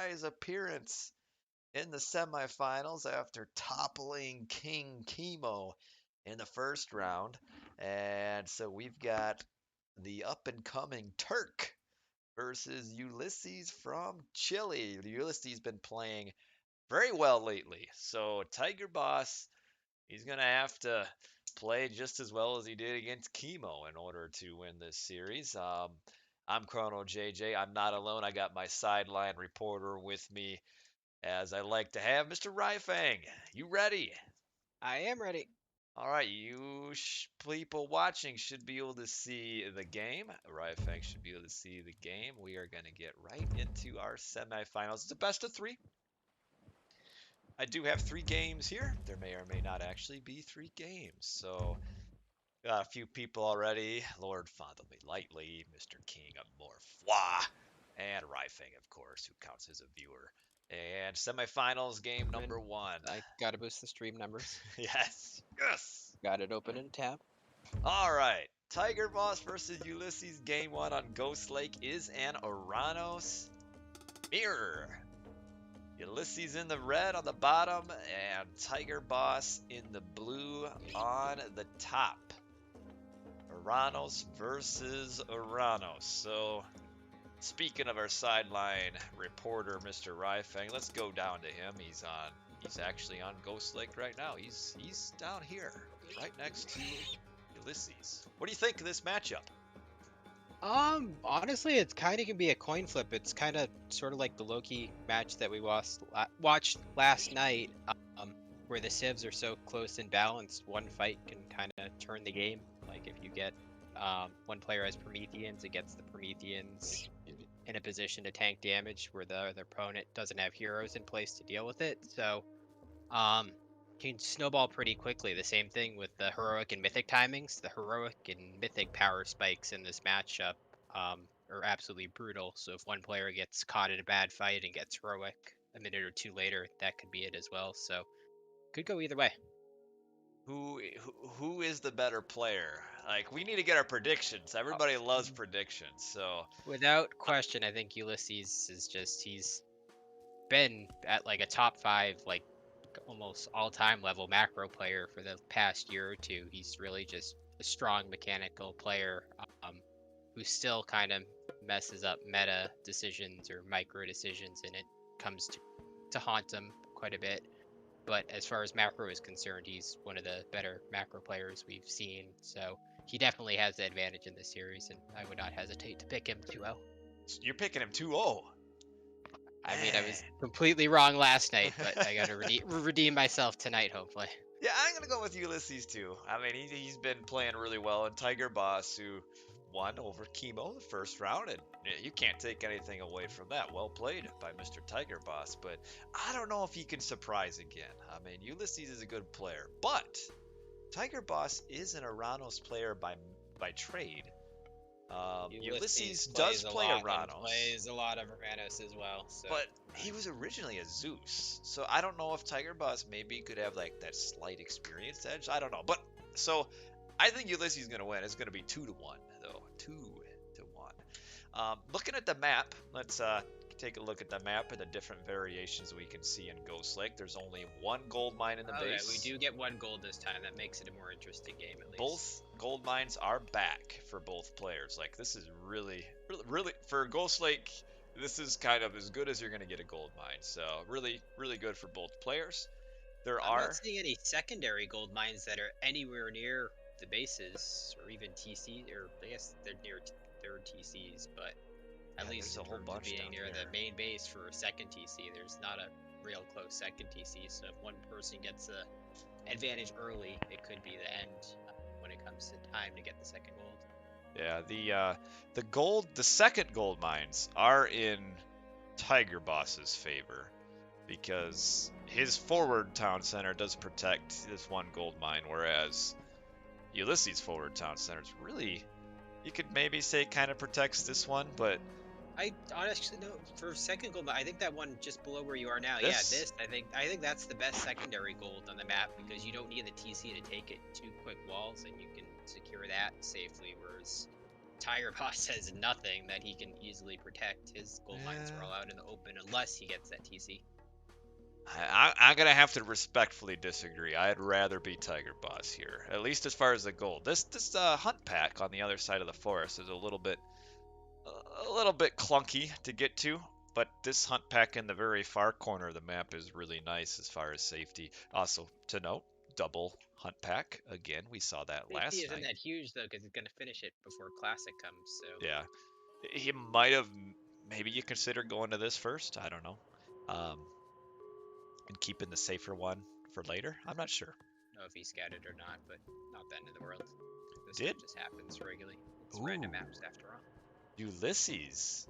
surprise appearance in the semifinals after toppling King Chemo in the first round. And so we've got the up and coming Turk versus Ulysses from Chile. Ulysses been playing very well lately. So Tigerboss, he's going to have to play just as well as he did against Chemo in order to win this series. I'm Chrono JJ. I'm not alone. I got my sideline reporter with me, as I like to have, Mr. Ryfang. You ready? I am ready. All right, you people watching should be able to see the game. Ryfang should be able to see the game. We are going to get right into our semifinals. It's a best of three. I do have three games here. There may or may not actually be three games. So, got a few people already. Lord Fondle Me Lightly, Mr. King of Morfwa, and Ryfang, of course, who counts as a viewer. And semifinals game And number one. I gotta boost the stream numbers. Yes, yes. Got it open in a tab. All right. Tigerboss versus Ulysses game one on Ghost Lake is an Oranos mirror. Ulysses in the red on the bottom and Tigerboss in the blue on the top. Oranos versus Oranos. So, speaking of our sideline reporter, Mr. Ryfang, let's go down to him. He's actually on Ghost Lake right now. He's down here, right next to Ulysses. What do you think of this matchup? Honestly, it's kind of gonna be a coin flip. It's kind of sort of like the Loki match that we watched last night, where the civs are so close and balanced. One fight can kind of turn the game. Like if you get one player has Prometheans, it gets the Prometheans in a position to tank damage, where the other opponent doesn't have heroes in place to deal with it. So, can snowball pretty quickly. The same thing with the heroic and mythic timings. The heroic and mythic power spikes in this matchup are absolutely brutal. So if one player gets caught in a bad fight and gets heroic a minute or two later, that could be it as well. So could go either way. Who is the better player? Like we need to get our predictions. Everybody loves predictions. So Without question, I think Ulysses is just he's been at like a top five, like almost all-time level macro player for the past year or two. He's really just a strong mechanical player who still kind of messes up meta decisions or micro decisions, and it comes to haunt him quite a bit. But as far as macro is concerned, he's one of the better macro players we've seen. So he definitely has the advantage in this series, and I would not hesitate to pick him 2-0. you're picking him 2-0. I mean, I was completely wrong last night, but I got to redeem myself tonight, hopefully. Yeah, I'm gonna go with Ulysses too. I mean, he's been playing really well, and Tigerboss, who won over Chemo the first round, and you can't take anything away from that. Well played by Mr. Tigerboss, but I don't know if he can surprise again. I mean, Ulysses is a good player, but Tigerboss is an Oranos player by trade. Ulysses does play Oranos. Plays a lot of Oranos as well. So. But he was originally a Zeus, so I don't know if Tigerboss maybe could have like that slight experience edge. I don't know, but so I think Ulysses is gonna win. It's gonna be 2-1 though, 2-1. Looking at the map, let's take a look at the map and the different variations we can see in Ghost Lake. There's only one gold mine in the base. We do get one gold this time. That makes it a more interesting game at least. Both gold mines are back for both players. Like this is really for Ghost Lake. This is kind of as good as you're going to get a gold mine. So really good for both players. I'm not seeing any secondary gold mines that are anywhere near the bases or even TC, or I guess they're near third TCs, but at least in terms of being near the main base for a second TC, there's not a real close second TC. So if one person gets the advantage early, it could be the end when it comes to time to get the second gold. Yeah, the second gold mines are in Tigerboss's favor because his forward town center does protect this one gold mine, whereas Ulysses' forward town center is really, you could maybe say, kind of protects this one, but I honestly no. For second gold, I think that one just below where you are now. I think that's the best secondary gold on the map because you don't need the TC to take it 2 quick walls, and you can secure that safely. Whereas Tigerboss has nothing that he can easily protect. His gold lines are Yeah. all out in the open unless he gets that TC. I'm gonna have to respectfully disagree. I'd rather be Tigerboss here, at least as far as the gold. This hunt pack on the other side of the forest is a little bit clunky to get to, but this hunt pack in the very far corner of the map is really nice as far as safety. Also, to note, double hunt pack. Again, we saw that Safety last isn't night. that huge though, because he's gonna finish it before Classic comes. So Yeah, he might have. Maybe you consider going to this first. I don't know. Um, and keeping the safer one for later. I'm not sure. I don't know if he scouted or not, but not the end of the world. This Did? stuff just happens regularly. It's Ooh, random maps after all. Ulysses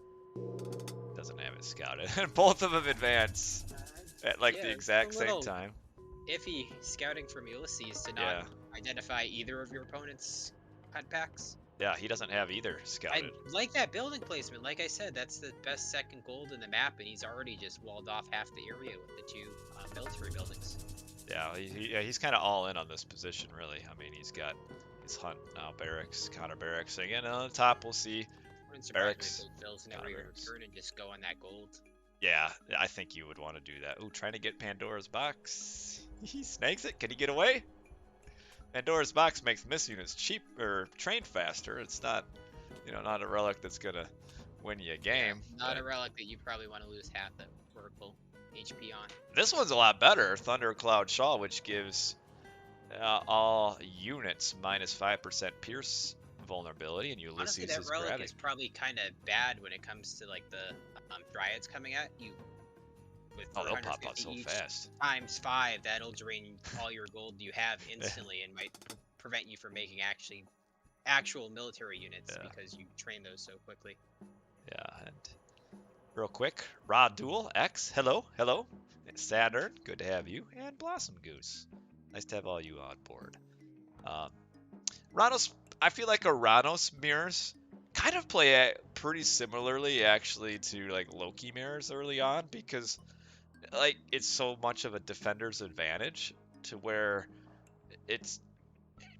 doesn't have it scouted, and both of them advance at like Yeah, the it's exact a same little time. iffy scouting from Ulysses to Yeah, not identify either of your opponent's hunt packs. yeah, he doesn't have either I scouted. like that building placement. Like I said, that's the best second gold in the map, and he's already just walled off half the area with the two military buildings. Yeah, he's kind of all in on this position, really. I mean, he's got his hunt now, barracks, counter barracks. Again, on the top, we'll see Wouldn't surprise me barracks, if they Phil's never counter even barracks. return and just go on that gold. Yeah, I think you would want to do that. Ooh, trying to get Pandora's box. He snakes it. Can he get away? Pandora's box makes miss units cheap or train faster. It's not, not a relic that's gonna win you a game. Yeah, not But a relic that you probably want to lose half the vertical HP on. this one's a lot better. Thundercloud Shaw, which gives all units minus 5% pierce vulnerability, and Honestly, Ulysses that is relic grabbing. is probably kind of bad when it comes to like the dryads coming at you. With Oh, they'll pop out 450 so each fast. times 5, that'll drain all your gold you have instantly and might prevent you from making actual military units because you train those so quickly. Yeah, and real quick, Raw Duel X, hello, hello. Saturn, good to have you, and Blossom Goose, nice to have all you on board. Oranos, I feel like Oranos mirrors kind of play pretty similarly actually to like Loki mirrors early on because like it's so much of a defender's advantage to where it's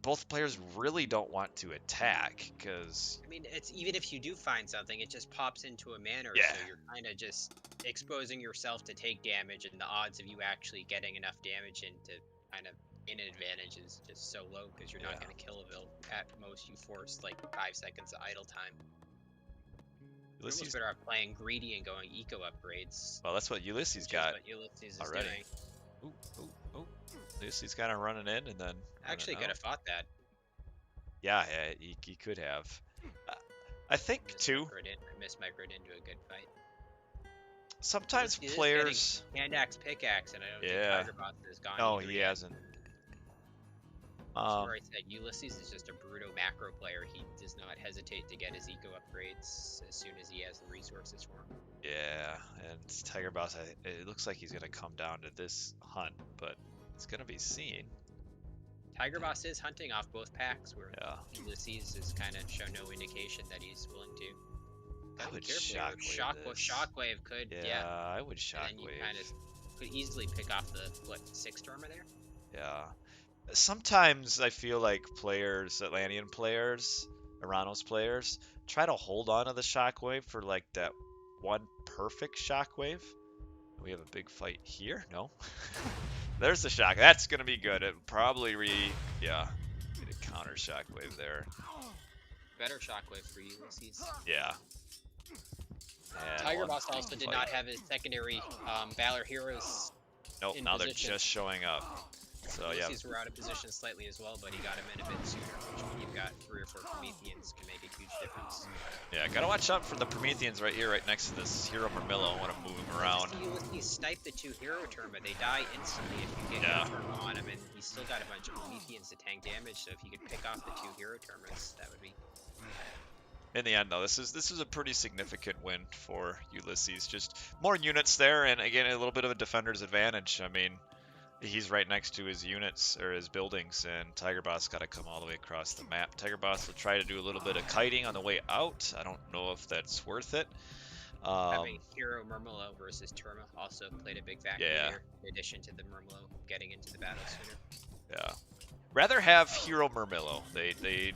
both players really don't want to attack because I mean, it's even if you do find something, it just pops into a manner, yeah, so you're kind of just exposing yourself to take damage, and the odds of you actually getting enough damage in to kind of gain an advantage is just so low because you're not going to kill a villain. At most, you force like 5 seconds of idle time. You're almost better off playing greedy and going eco upgrades. Well, that's what Ulysses got what Ulysses is already. doing. Ooh. Ulysses kind of running in and then Actually could have fought that. Yeah, he could have. I think too. Mismicroed into a good fight. Sometimes players. Hand axe, pickaxe, and I don't think Tigerboss has gone. No, he hasn't. That's where I said Ulysses is just a brutal macro player. He does not hesitate to get his eco upgrades as soon as he has the resources for them. Yeah, and Tigerboss, it looks like he's gonna come down to this hunt, but it's gonna be seen. Tigerboss is hunting off both packs, where Ulysses has kind of shown no indication that he's willing to. I would Shockwave could, yeah. I would Shockwave. And then you kind of could easily pick off the 6-stormer there. Yeah. Sometimes I feel like players, Atlantean players, Oranos players, try to hold on to the Shockwave for like that one perfect Shockwave. We have a big fight here. No. There's the shock. That's gonna be good. It probably get a counter Shockwave there. Better Shockwave for Ulysses. Yeah. Tigerboss also did not have his secondary Valor Heroes. Nope. Now they're just showing up. So Ulysses were out of position slightly as well, but he got him in a bit sooner, which when you've got 3 or 4 Prometheans can make a huge difference. Yeah, gotta watch out for the Prometheans right here, right next to this Hero Murmillo. I want to move him around. Ulysses snipe the 2 Hero Terma. They die instantly if you get Hero Terma on him, and he's still got a bunch of Prometheans to tank damage, so if you could pick off the 2 Hero Termas, that would be... In the end, though, this is a pretty significant win for Ulysses. Just more units there, and again, a little bit of a defender's advantage. I mean, he's right next to his units, or his buildings, and Tigerboss got to come all the way across the map. Tigerboss will try to do a little bit of kiting on the way out. I don't know if that's worth it. Having Hero Murmillo versus Terma also played a big factor here, in addition to the Murmillo getting into the battle sooner. Yeah. Rather have Hero Murmillo. They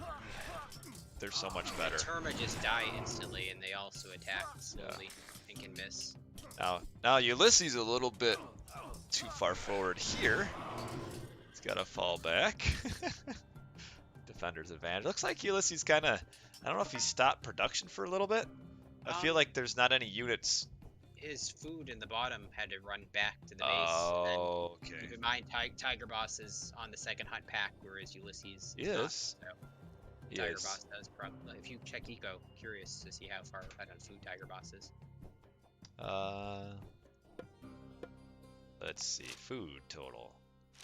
they're so much better. Terma just die instantly, and they also attack slowly and can miss. Now Ulysses a little bit too far forward here. He's got to fall back. Defender's advantage. Looks like Ulysses kind of, I don't know if he stopped production for a little bit. I feel like there's not any units. His food in the bottom had to run back to the base. Oh, okay. Keep in mind, Tigerboss is on the second hunt pack, whereas Ulysses is not, Yes. so Tigerboss does probably. If you check Eco, curious to see how far ahead on food Tigerboss is. Let's see. Food total.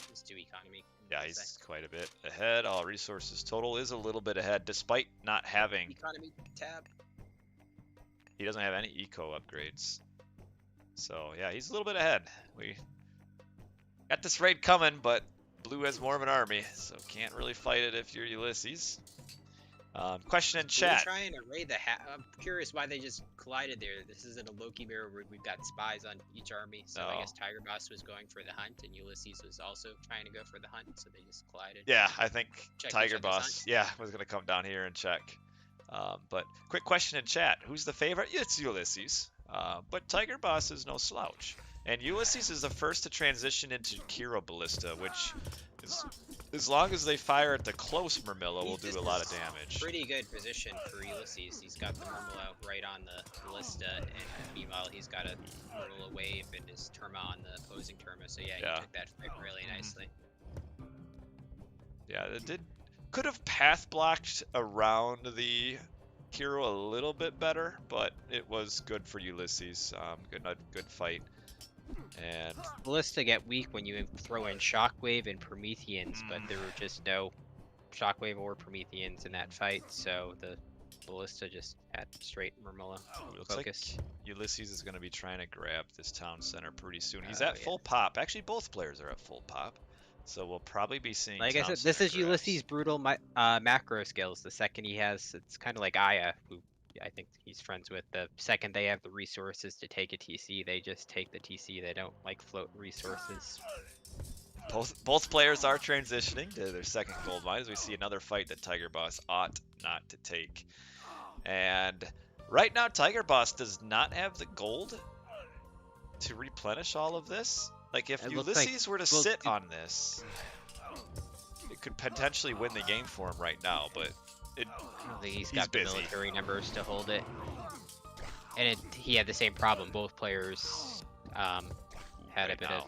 Let's do economy. Yeah, he's quite a bit ahead. All resources total is a little bit ahead, despite not having. Economy tab. He doesn't have any eco upgrades. So yeah, he's a little bit ahead. We got this raid coming, but blue has more of an army, so can't really fight it if you're Ulysses. Question in chat. We're trying to raid the I'm curious why they just collided there. This isn't a Loki mirror where we've got spies on each army, so I guess Tigerboss was going for the hunt, and Ulysses was also trying to go for the hunt, so they just collided. Yeah, I think Check Tigerboss, was going to come down here and check. But quick question in chat. Who's the favorite? It's Ulysses. But Tigerboss is no slouch. And Ulysses is the first to transition into Kiro Ballista, which is, as long as they fire at the close Murmillo, will do a lot of damage. Pretty good position for Ulysses. He's got the Murmillo right on the Ballista, and meanwhile he's got a Murmillo wave and his Terma on the opposing Terma. So yeah, he took that fight really nicely. Yeah, it could have path blocked around the Kiro a little bit better, but it was good for Ulysses. Good fight. And Ballista get weak when you throw in Shockwave and Prometheans, but there were just no Shockwave or Prometheans in that fight, so the Ballista just had straight Murmillo focus. Like Ulysses is going to be trying to grab this town center pretty soon. He's at full pop. Actually, both players are at full pop, so we'll probably be seeing. Like I said, this is Ulysses' brutal macro skills. The second he has, it's kind of like Aya, who I think he's friends with. The second they have the resources to take a TC, they just take the TC. They don't like float resources. Both players are transitioning to their second gold mine as we see another fight that Tigerboss ought not to take. And right now Tigerboss does not have the gold to replenish all of this. Like if Ulysses were to sit on this, it could potentially win the game for him right now, but I don't think he's got the military numbers to hold it. And he had the same problem. Both players had a bit of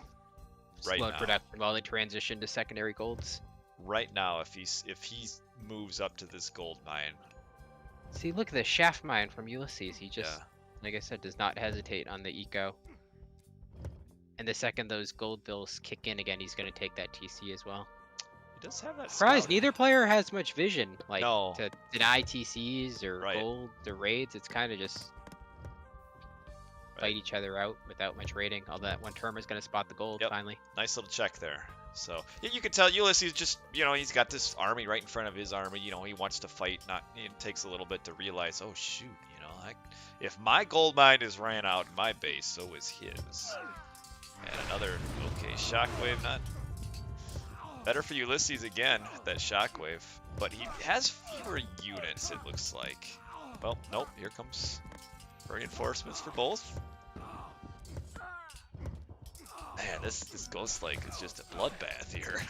slowed production while they transitioned to secondary golds. Right now, if he moves up to this gold mine. See, look at the shaft mine from Ulysses. He just, like I said, does not hesitate on the eco. And the second those gold bills kick in again, he's going to take that TC as well. He does have that. Surprise! Neither player has much vision, like no. to deny TCs or gold or raids. It's kind of just fight each other out without much raiding. Although that one term is going to spot the gold finally. Nice little check there. So you can tell Ulysses just, he's got this army right in front of his army. He wants to fight. It takes a little bit to realize, oh shoot, if my gold mine is ran out in my base, so is his. And another shockwave, not better for Ulysses again. That shockwave, but he has fewer units. It looks like. Well, nope. Here comes reinforcements for both. Man, this Ghost Lake is just a bloodbath here.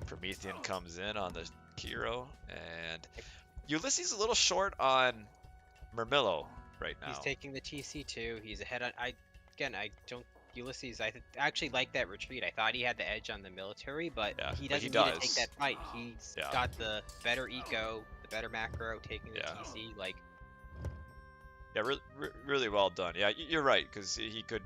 Promethean comes in on the Kiro, and Ulysses is a little short on Murmillo right now. He's taking the TC too. He's ahead on. Ulysses, I actually like that retreat. I thought he had the edge on the military, but he doesn't need to take that fight. He's got the better eco, the better macro, taking the TC. Really well done. Yeah, you're right, because he could.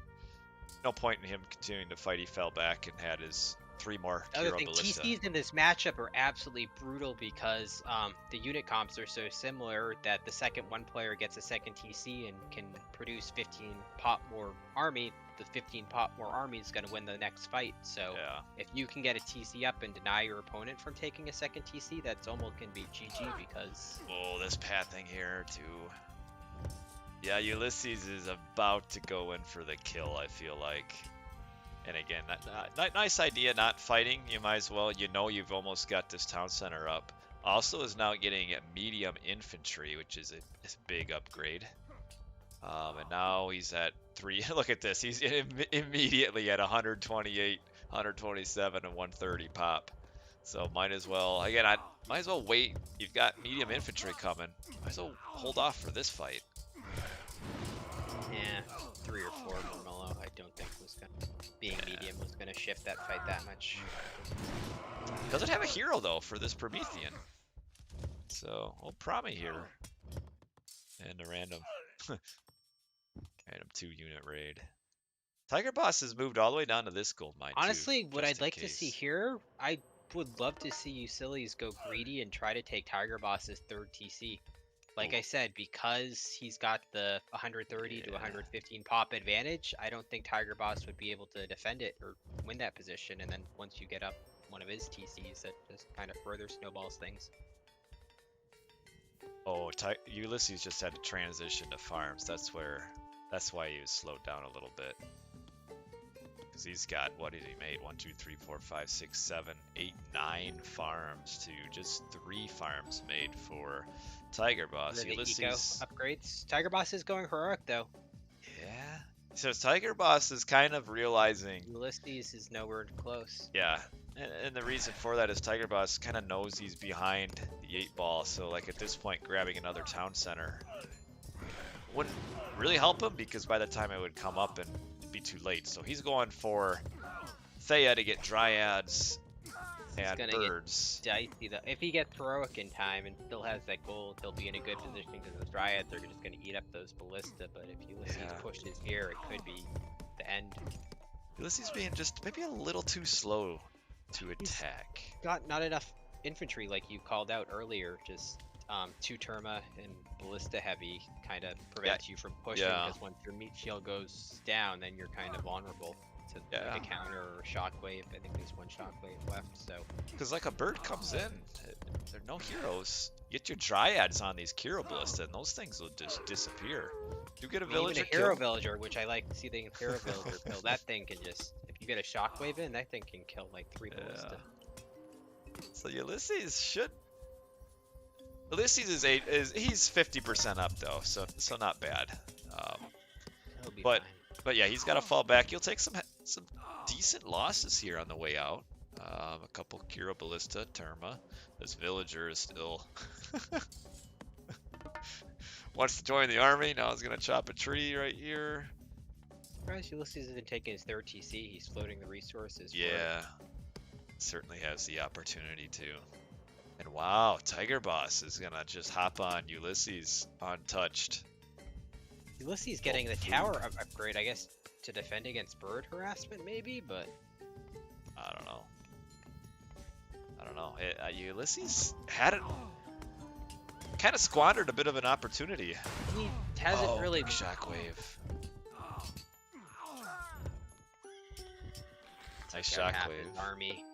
No point in him continuing to fight. He fell back and had his 3 more Kiro Ballista. TCs in this matchup are absolutely brutal because the unit comps are so similar that the second one player gets a second TC and can produce 15 pop more army, the 15 pop more army is going to win the next fight. So if you can get a TC up and deny your opponent from taking a second TC, that's almost going to be GG because... Oh, this pathing here too. Yeah, Ulysses is about to go in for the kill, I feel like. And again, nice idea, not fighting. You might as well, you've almost got this town center up. Also is now getting medium infantry, which is a big upgrade. And now he's at 3. Look at this. He's immediately at 128, 127, and 130 pop. So might as well, again, I might as well wait. You've got medium infantry coming. Might as well hold off for this fight. Yeah, 3 or 4 for Molo. I don't think being medium was gonna shift that fight that much. Doesn't have a hero though for this Promethean. So old Promi here. And a random 2-unit raid. Tigerboss has moved all the way down to this gold mine. Honestly, too, what just I'd in like to case. see here, I would love to see Ulysses go greedy and try to take Tigerboss's 3rd TC. Like I said, because he's got the 130 to 115 pop advantage, I don't think Tigerboss would be able to defend it or win that position. And then once you get up one of his TCs, that just kind of further snowballs things. Oh, Ulysses just had to transition to farms. That's why he was slowed down a little bit. Because he's got, what did he make? 1, 2, 3, 4, 5, 6, 7, 8, 9 farms to just 3 farms made for Tigerboss. The Ulysses eco upgrades. Tigerboss is going heroic though. Yeah. So Tigerboss is kind of realizing. Ulysses is nowhere close. Yeah. And the reason for that is Tigerboss kind of knows he's behind the 8-ball. So like at this point, grabbing another town center wouldn't really help him because by the time it would come up and it'd be too late. So he's going for Freyja to get dryads and birds. Dicey though. If he gets heroic in time and still has that gold, he'll be in a good position because the dryads are just going to eat up those ballista. But if Ulysses pushes here, it could be the end. Ulysses being just maybe a little too slow to attack. Got not enough infantry like you called out earlier. Just 2 Terma and ballista heavy kind of prevents you from pushing because once your meat shield goes down, then you're kind of vulnerable to like a counter or a shockwave. I think there's 1 shockwave left. So because like a bird comes in, there are no heroes. Get your dryads on these Kiro ballista, and those things will just disappear. You get a villager even a hero villager, which I like to see the hero villager kill. That thing can just, if you get a shockwave in, that thing can kill like 3 ballista. So Ulysses is he's 50% up though, so not bad. He'll be but fine. but yeah, he's got to fall back. You'll take some decent losses here on the way out. A couple Kiro ballista, Terma. This villager is still wants to join the army. Now he's gonna chop a tree right here. Surprised Ulysses isn't taking his 3rd TC. He's floating the resources. Yeah, certainly has the opportunity to. And wow, Tigerboss is gonna just hop on Ulysses untouched. Ulysses getting the tower upgrade, I guess, to defend against bird harassment, maybe, but I don't know. Ulysses had it, kind of squandered a bit of an opportunity. he hasn't really. Big shockwave. Nice shockwave. Army.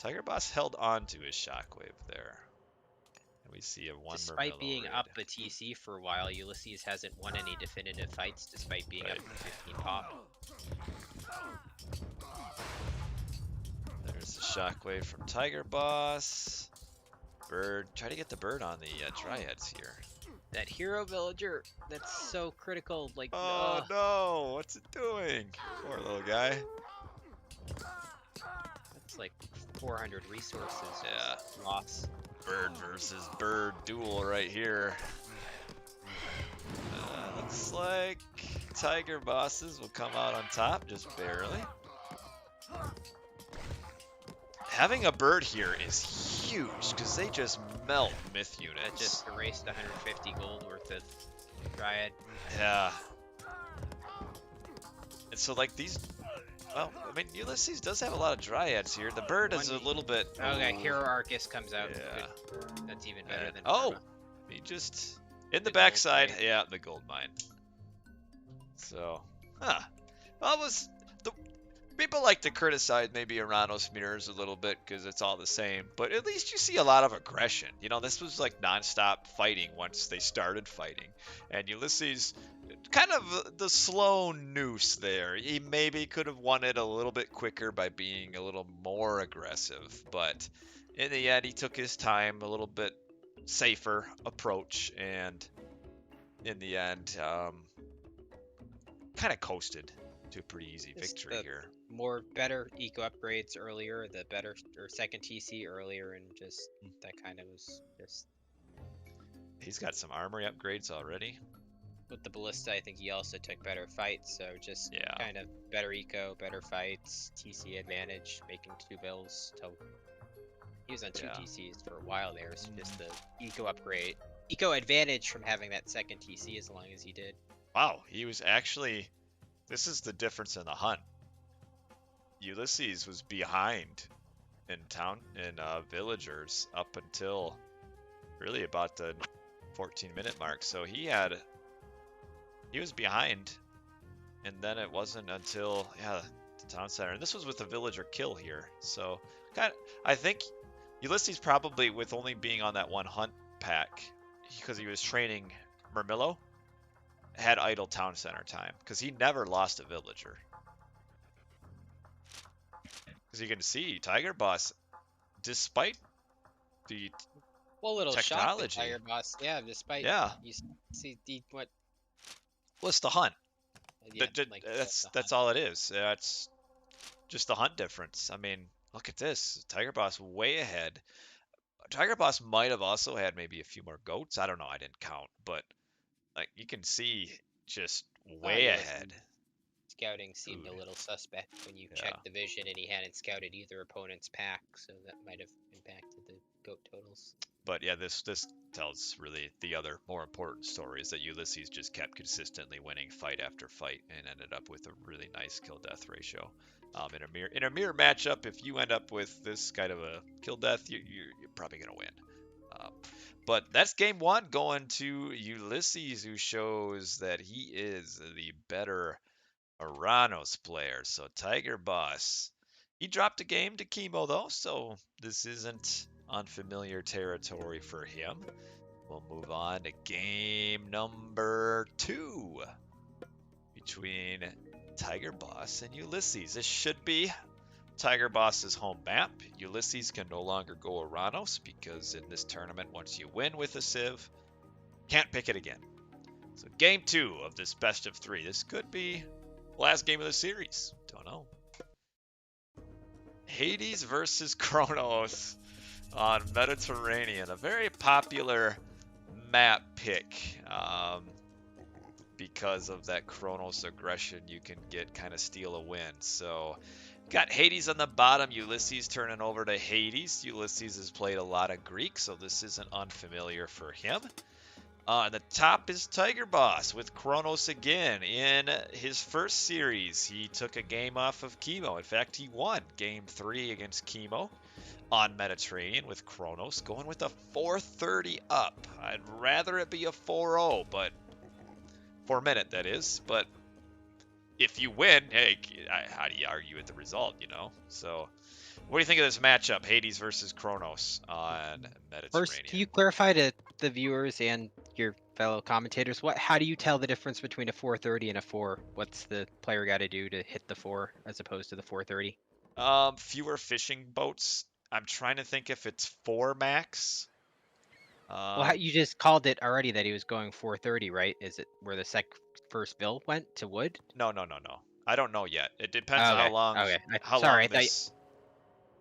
Tigerboss held on to his shockwave there. And we see a 1 Despite being raid. up a TC for a while, Ulysses hasn't won any definitive fights despite being up 15 pop. There's the shockwave from Tigerboss. Bird, try to get the bird on the dryads here. That hero villager, that's so critical. Like, oh no, what's it doing? Poor little guy. That's like 400 resources. Yeah. Loss. Bird versus bird duel right here. Looks like Tigerbosses will come out on top, just barely. Having a bird here is huge because they just melt myth units. That just erased 150 gold worth of Dryad. Yeah. And so like these, well, I mean Ulysses does have a lot of dryads here. The bird is a little bit. Okay, Hero Arcus comes out. Yeah. Good. That's even better than. Oh, Karma. he just in the The gold backside. mine. Yeah, the gold mine. So, well, it was the people like to criticize maybe Oranos mirrors a little bit because it's all the same, but at least you see a lot of aggression. You know, this was like nonstop fighting once they started fighting, and Ulysses, kind of the slow noose there. He maybe could have won it a little bit quicker by being a little more aggressive, but in the end, he took his time, a little bit safer approach, and in the end, kind of coasted to a pretty easy Just victory the here. more better eco upgrades earlier, the better or second TC earlier, and just that kind of was just He's got some armory upgrades already. with the ballista. I think he also took better fights, so just Yeah. kind of better eco, better fights, TC advantage, making 2 bills till he was on 2 Yeah. TCs for a while there. So just the eco upgrade, eco advantage from having that second TC as long as he did. Wow, he was actually. This is the difference in the hunt. Ulysses was behind in villagers up until really about the 14-minute mark. So he was behind, and then it wasn't until the town center. And this was with the villager kill here. So I think Ulysses probably, with only being on that one hunt pack, because he was training Murmillo, had idle town center time because he never lost a villager. As you can see, Tigerboss, despite the Well, little technology, shot Tigerboss. Yeah, despite you see what. well, it's the hunt. Yeah, like That's all it is. It's just the hunt difference. I mean, look at this. Tigerboss way ahead. Tigerboss might have also had maybe a few more goats. I don't know. I didn't count, but like you can see, just way ahead. Scouting seemed Food. a little suspect when you Yeah. checked the vision and he hadn't scouted either opponent's pack, so that might have impacted the goat totals. But yeah, this tells really the other more important story is that Ulysses just kept consistently winning fight after fight and ended up with a really nice kill death ratio. In a mirror matchup, if you end up with this kind of a kill death, you're probably gonna win. But that's game one going to Ulysses, who shows that he is the better Oranos player. So Tigerboss, he dropped a game to Chemo though, so this isn't unfamiliar territory for him. We'll move on to game number 2 between Tigerboss and Ulysses. This should be Tigerboss's home map. Ulysses can no longer go Oranos because in this tournament, once you win with a Civ, can't pick it again. So game 2 of this best of 3. This could be last game of the series. Don't know. Hades versus Kronos on Mediterranean. A very popular map pick. Because of that Kronos aggression, you can kind of steal a win. So got Hades on the bottom, Ulysses turning over to Hades. Ulysses has played a lot of Greek, so this isn't unfamiliar for him. The top is Tigerboss with Kronos again. In his first series, he took a game off of Chemo. In fact, he won game 3 against Chemo on Mediterranean with Kronos, going with a 430 up. I'd rather it be a 4-0, but 4-minute that is. But if you win, hey, how do you argue with the result, you know? So what do you think of this matchup, Hades versus Kronos on Mediterranean? First, can you clarify to the viewers and your fellow commentators how do you tell the difference between a 430 and a 4? What's the player got to do to hit the 4 as opposed to the 430? Fewer fishing boats. I'm trying to think if it's 4 max. Well, you just called it already that he was going 430, right? Is it where the first bill went to wood? No. I don't know yet. It depends on how long. Okay.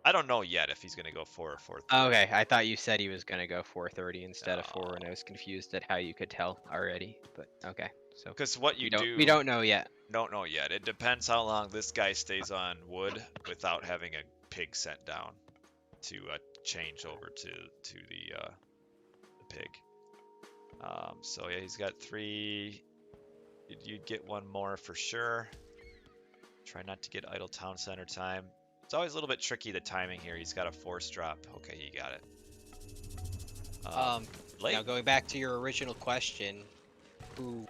I don't know yet if he's gonna go 4 or 430. Okay, I thought you said he was gonna go 430 instead of 4, and I was confused at how you could tell already. But okay, so because what you do, we don't know yet. Don't know yet. It depends how long this guy stays on wood without having a pig sent down to change over to the pig. So yeah, he's got 3. You'd get 1 more for sure. Try not to get idle town center time. It's always a little bit tricky, the timing here. He's got a force drop. Okay, he got it. Now going back to your original question, who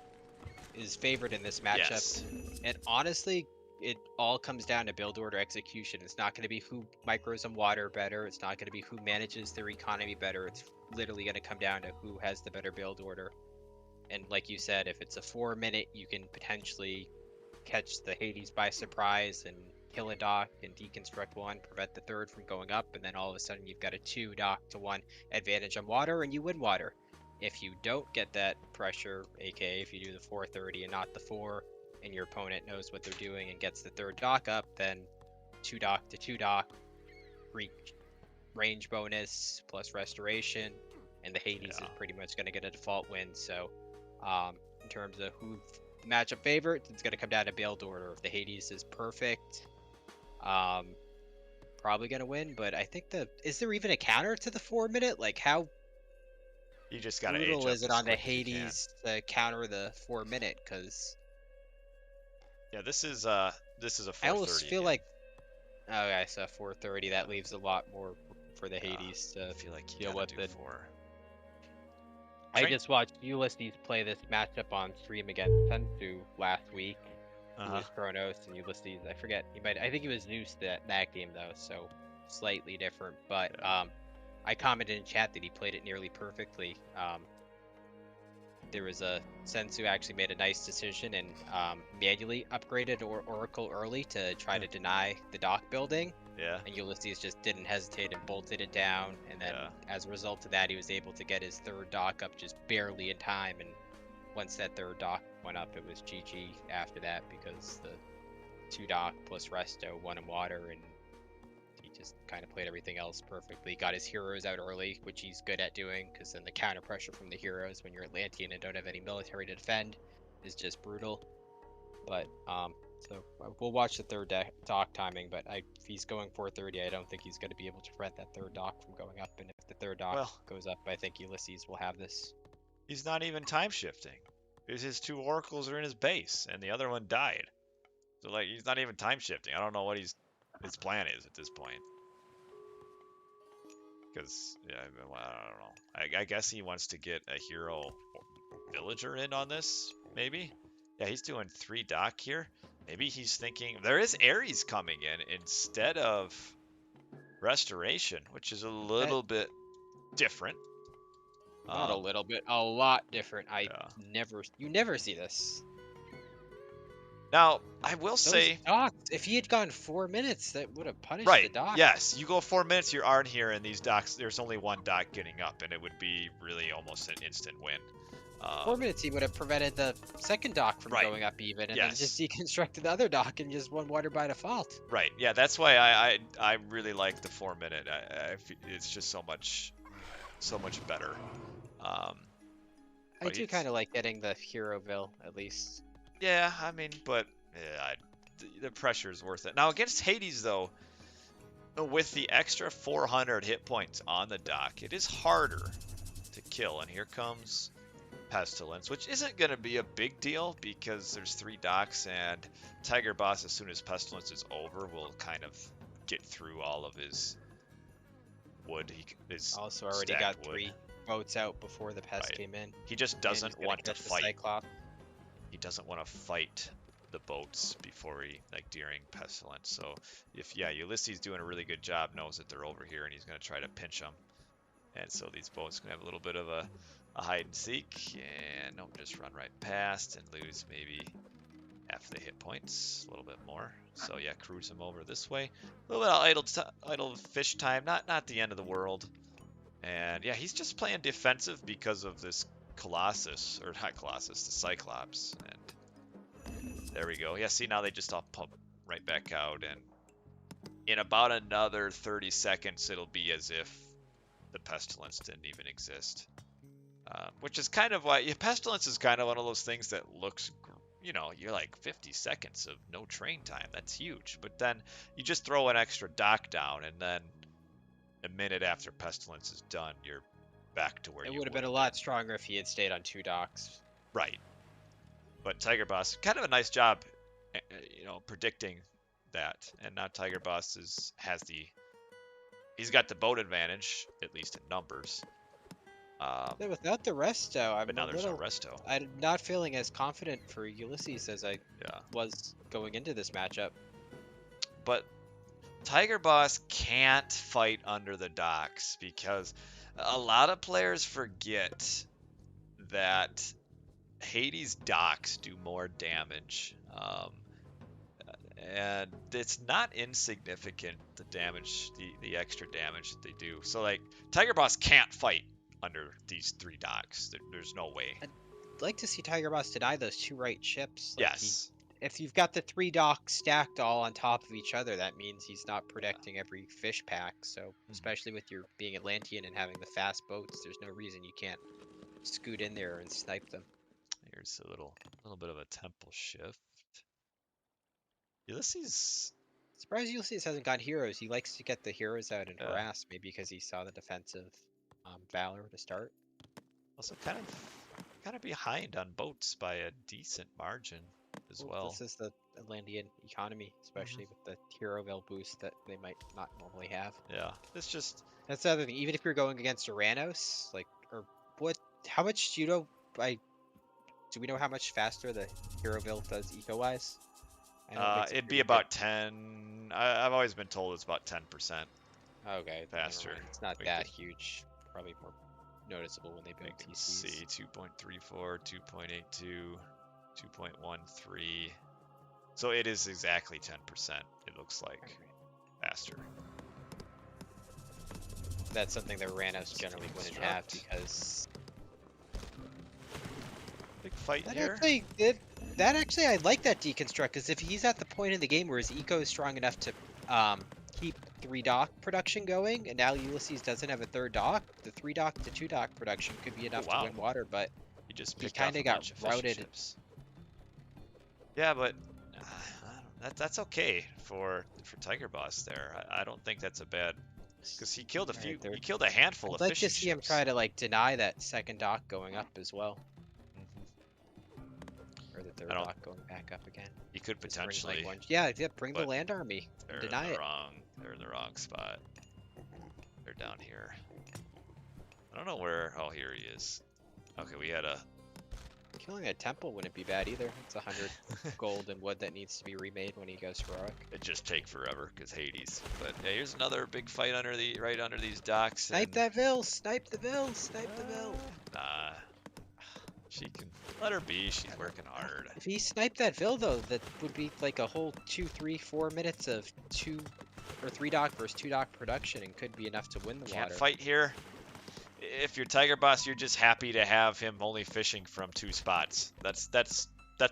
is favored in this matchup? Yes. And honestly, it all comes down to build order execution. It's not going to be who micros them water better. It's not going to be who manages their economy better. It's literally going to come down to who has the better build order. And like you said, if it's a 4-minute, you can potentially catch the Hades by surprise and kill a dock and deconstruct one, prevent the third from going up, and then all of a sudden you've got a 2 dock to 1 advantage on water, and you win water. If you don't get that pressure, aka if you do the 430 and not the 4, and your opponent knows what they're doing and gets the third dock up, then 2 dock to 2 dock, range bonus plus restoration, and the Hades is pretty much going to get a default win. So in terms of who the matchup favorite, it's going to come down to build order. If the Hades is perfect, probably going to win. But I think is there even a counter to the 4-minute? Like, how You just got to brutal age is up it as on the quick as you can. Hades to counter the 4-minute? Because Yeah, this is a 430. I almost feel again. like, okay, so 430, that leaves a lot more for the Hades to I feel like you deal gotta with do it. 4. I Train- just watched Ulysses play this matchup on stream against Sensu last week. He was Kronos and Ulysses. I forget. I think he was Zeus that game though, so slightly different. But I commented in chat that he played it nearly perfectly. There was a Sensu actually made a nice decision and manually upgraded Oracle early to try to deny the dock building. Yeah. And Ulysses just didn't hesitate and bolted it down. And then as a result of that, he was able to get his third dock up just barely in time. And once that third dock went up, it was GG after that because the 2 dock plus resto won him water, and he just kind of played everything else perfectly. Got his heroes out early, which he's good at doing, because then the counter pressure from the heroes when you're Atlantean and don't have any military to defend is just brutal. But so we'll watch the third dock timing, but if he's going 430, I don't think he's going to be able to prevent that third dock from going up. And if the third dock goes up, I think Ulysses will have this. He's not even time shifting. Because his 2 oracles are in his base, and the other one died. So like he's not even time shifting. I don't know what his plan is at this point. Because I don't know. I guess he wants to get a hero villager in on this, maybe. Yeah, he's doing 3 dock here. Maybe he's thinking there is Ares coming in instead of restoration, which is a little bit different. Not a little bit, a lot different. You never see this. Now, I will say, docks, if he had gone 4 minutes, that would have punished right, the dock. yes, you go 4 minutes, you aren't here, and these docks, there's only 1 dock getting up, and it would be really almost an instant win. 4 minutes, he would have prevented the second dock from going up even, and then just deconstructed the other dock and just won water by default. Right, yeah, that's why I really like the 4 minute. It's just so much better. I do kind of like getting the Heroville, at least. Yeah, I mean, but the pressure is worth it. Now, against Hades, though, with the extra 400 hit points on the dock, it is harder to kill. And here comes Pestilence, which isn't going to be a big deal because there's 3 docks, and Tigerboss, as soon as Pestilence is over, will kind of get through all of his wood. His also already got 3 boats out before the pest came in. He just doesn't want to fight. Cyclops. He doesn't want to fight the boats before during Pestilence. So Ulysses doing a really good job, knows that they're over here, and he's going to try to pinch them. And so these boats going to have a little bit of a hide and seek, and nope, just run right past and lose maybe half the hit points, a little bit more. So yeah, cruise him over this way. A little bit of idle fish time, not the end of the world. And yeah, he's just playing defensive because of this Colossus, or not Colossus, the Cyclops. And there we go. Yeah, see, now they just all pump right back out, and in about another 30 seconds, it'll be as if the Pestilence didn't even exist. Which is kind of why Pestilence is kind of one of those things that looks, you're like 50 seconds of no train time. That's huge. But then you just throw an extra dock down, and then a minute after Pestilence is done, you're back to where you would have been a lot stronger if he had stayed on 2 docks. Right. But Tigerboss, kind of a nice job, predicting that. And now Tigerboss he's got the boat advantage, at least in numbers. Without the resto, but now there's no resto. I'm not feeling as confident for Ulysses as I was going into this matchup. But Tigerboss can't fight under the docks because a lot of players forget that Hades docks do more damage. and it's not insignificant, the damage, the extra damage that they do. So like Tigerboss can't fight under these 3 docks. There's no way. I'd like to see Tigerboss deny those 2 right ships. Like Yes. if you've got the 3 docks stacked all on top of each other, that means he's not protecting every fish pack. So especially with your being Atlantean and having the fast boats, there's no reason you can't scoot in there and snipe them. Here's a little bit of a temple shift. Ulysses. Surprised Ulysses hasn't got heroes. He likes to get the heroes out and harass, maybe because he saw the defensive valor to start. Also kind of behind on boats by a decent margin as well. This is the Atlantean economy, especially with the hero veil boost that they might not normally have. Yeah, it's just That's the other thing. Even if you're going against Oranos, like, or what? How much do you know? Do we know how much faster the hero veil does eco-wise? I know it makes it it'd be pretty about 10. I've always been told it's about 10%. good. Okay, never faster. mind. It's not We that could- huge. Probably more noticeable when they build I can TCs. see 2.34, 2.82, 2.13. So it is exactly 10%. It looks like Okay. faster. That's something that Oranos generally wouldn't have Construct. because Big fight that here. actually I like that deconstruct because if he's at the point in the game where his eco is strong enough to keep 3 dock production going, and now Ulysses doesn't have a 3rd dock, the 3 dock to 2 dock production could be enough wow. to win water, but He just he picked off kinda a got bunch of fishing routed. ships. Yeah, but that's okay for Tigerboss there. I don't think that's a bad, because he killed a Right, few. there- He killed a handful I'd of like fishing to see him ships. try to like deny that 2nd dock going up as well, Mhm. or the 3rd I don't- dock going back up again. He could Just bring, like, potentially. bring the but land army and They're deny in the it. wrong. They're in the wrong spot. They're down here. I don't know where. Oh, here he is. Okay, we had a. Killing a temple wouldn't be bad either. It's 100 gold and wood that needs to be remade when he goes heroic. It just take forever because Hades. But yeah, here's another big fight right under these docks. Snipe and- that Vil! Snipe the Vil! Snipe the Vil! Nah. She can let her be. She's working hard. If he sniped that Vil though, that would be like a whole 2, 3, 4 minutes of 2 or 3 dock versus 2 dock production and could be enough to win the Can't water. fight here. If you're Tigerboss, you're just happy to have him only fishing from 2 spots. That's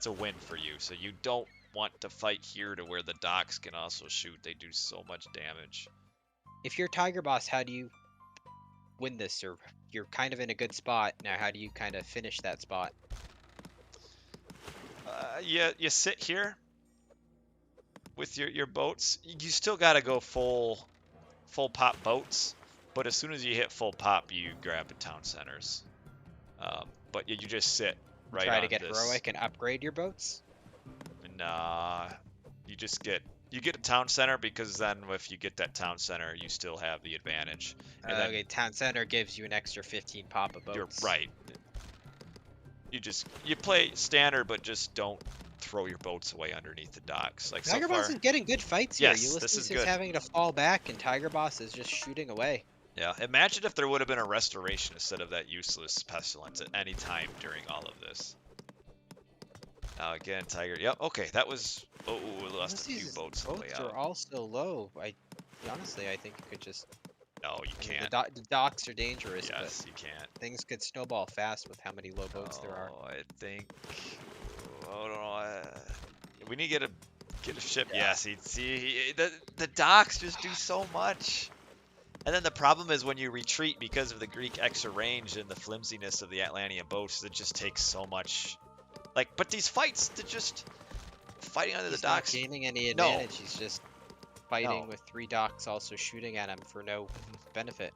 a win for you. So you don't want to fight here to where the docks can also shoot. They do so much damage. If you're Tigerboss, how do you win this? Or you're kind of in a good spot. Now how do you kind of finish that spot? You sit here with your boats. You still got to go full pop boats. But as soon as you hit full pop, you grab the town centers. But you just sit right Try on to get this. heroic and upgrade your boats? Nah, you just get a town center, because then if you get that town center, you still have the advantage. And then Okay, town center gives you an extra 15 pop of boats. you're right. You play standard, but just don't throw your boats away underneath the docks. Like so Tigerboss far, is getting good fights here. Yes, this Ulysses is is good. having to fall back, and Tigerboss is just shooting away. yeah. Imagine if there would have been a restoration instead of that useless pestilence at any time during all of this. Now again, Tiger. Yep. Okay, that was. Oh, we lost a few Ulysses' boats on the way boats are out. also low. Honestly, I think you could just. No, you I mean, can't. the docks are dangerous, Yes, you can't. but things could snowball fast with how many low boats there are. Oh, I think. I don't know. We need to get a ship. Yeah. Yeah. See, the docks just do so much. And then the problem is when you retreat because of the Greek extra range and the flimsiness of the Atlantean boats, it just takes so much. Like, but these fights, they're just fighting under He's the not docks. gaining any No. advantage. He's just fighting No. with 3 docks also shooting at him for no benefit.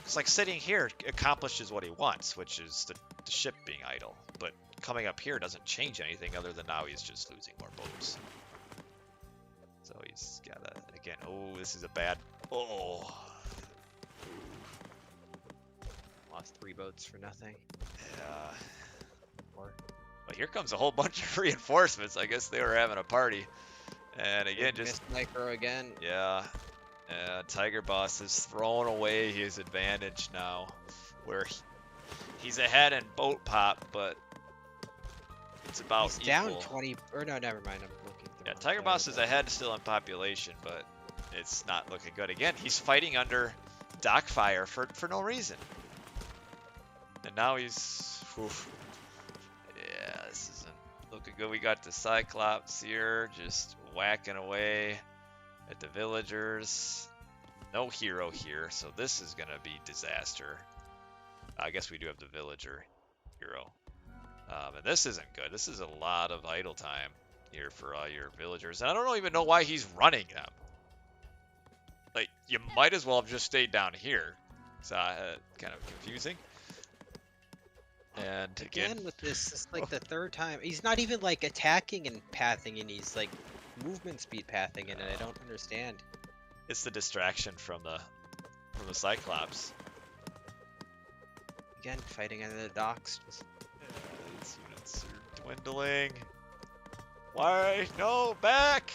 It's like sitting here accomplishes what he wants, which is the ship being idle. But coming up here doesn't change anything other than now he's just losing more boats. So he's got to, again, oh, this is a bad, oh. Lost 3 boats for nothing. Yeah. Or But here comes a whole bunch of reinforcements. I guess they were having a party. And again, just, missed micro again. yeah. Tigerboss is throwing away his advantage now. Where he's ahead in boat pop, but it's about He's equal. down 20. Or no, never mind. I'm looking Yeah, Tigerboss is ahead still in population, but it's not looking good. Again, he's fighting under dock fire for no reason. And now he's... Oof. Yeah, this isn't looking good. We got the Cyclops here just whacking away at the villagers. No hero here, so this is going to be disaster. I guess we do have the villager hero. And this isn't good. This is a lot of idle time here for all your villagers. And I don't even know why he's running them. Like, you might as well have just stayed down here. It's kind of confusing. And Again with this, it's like the third time. He's not even like attacking and pathing in. He's like movement speed pathing in, and I don't understand. It's the distraction from the Cyclops. Again, fighting under the docks. Just... These units are dwindling. Why? No, back!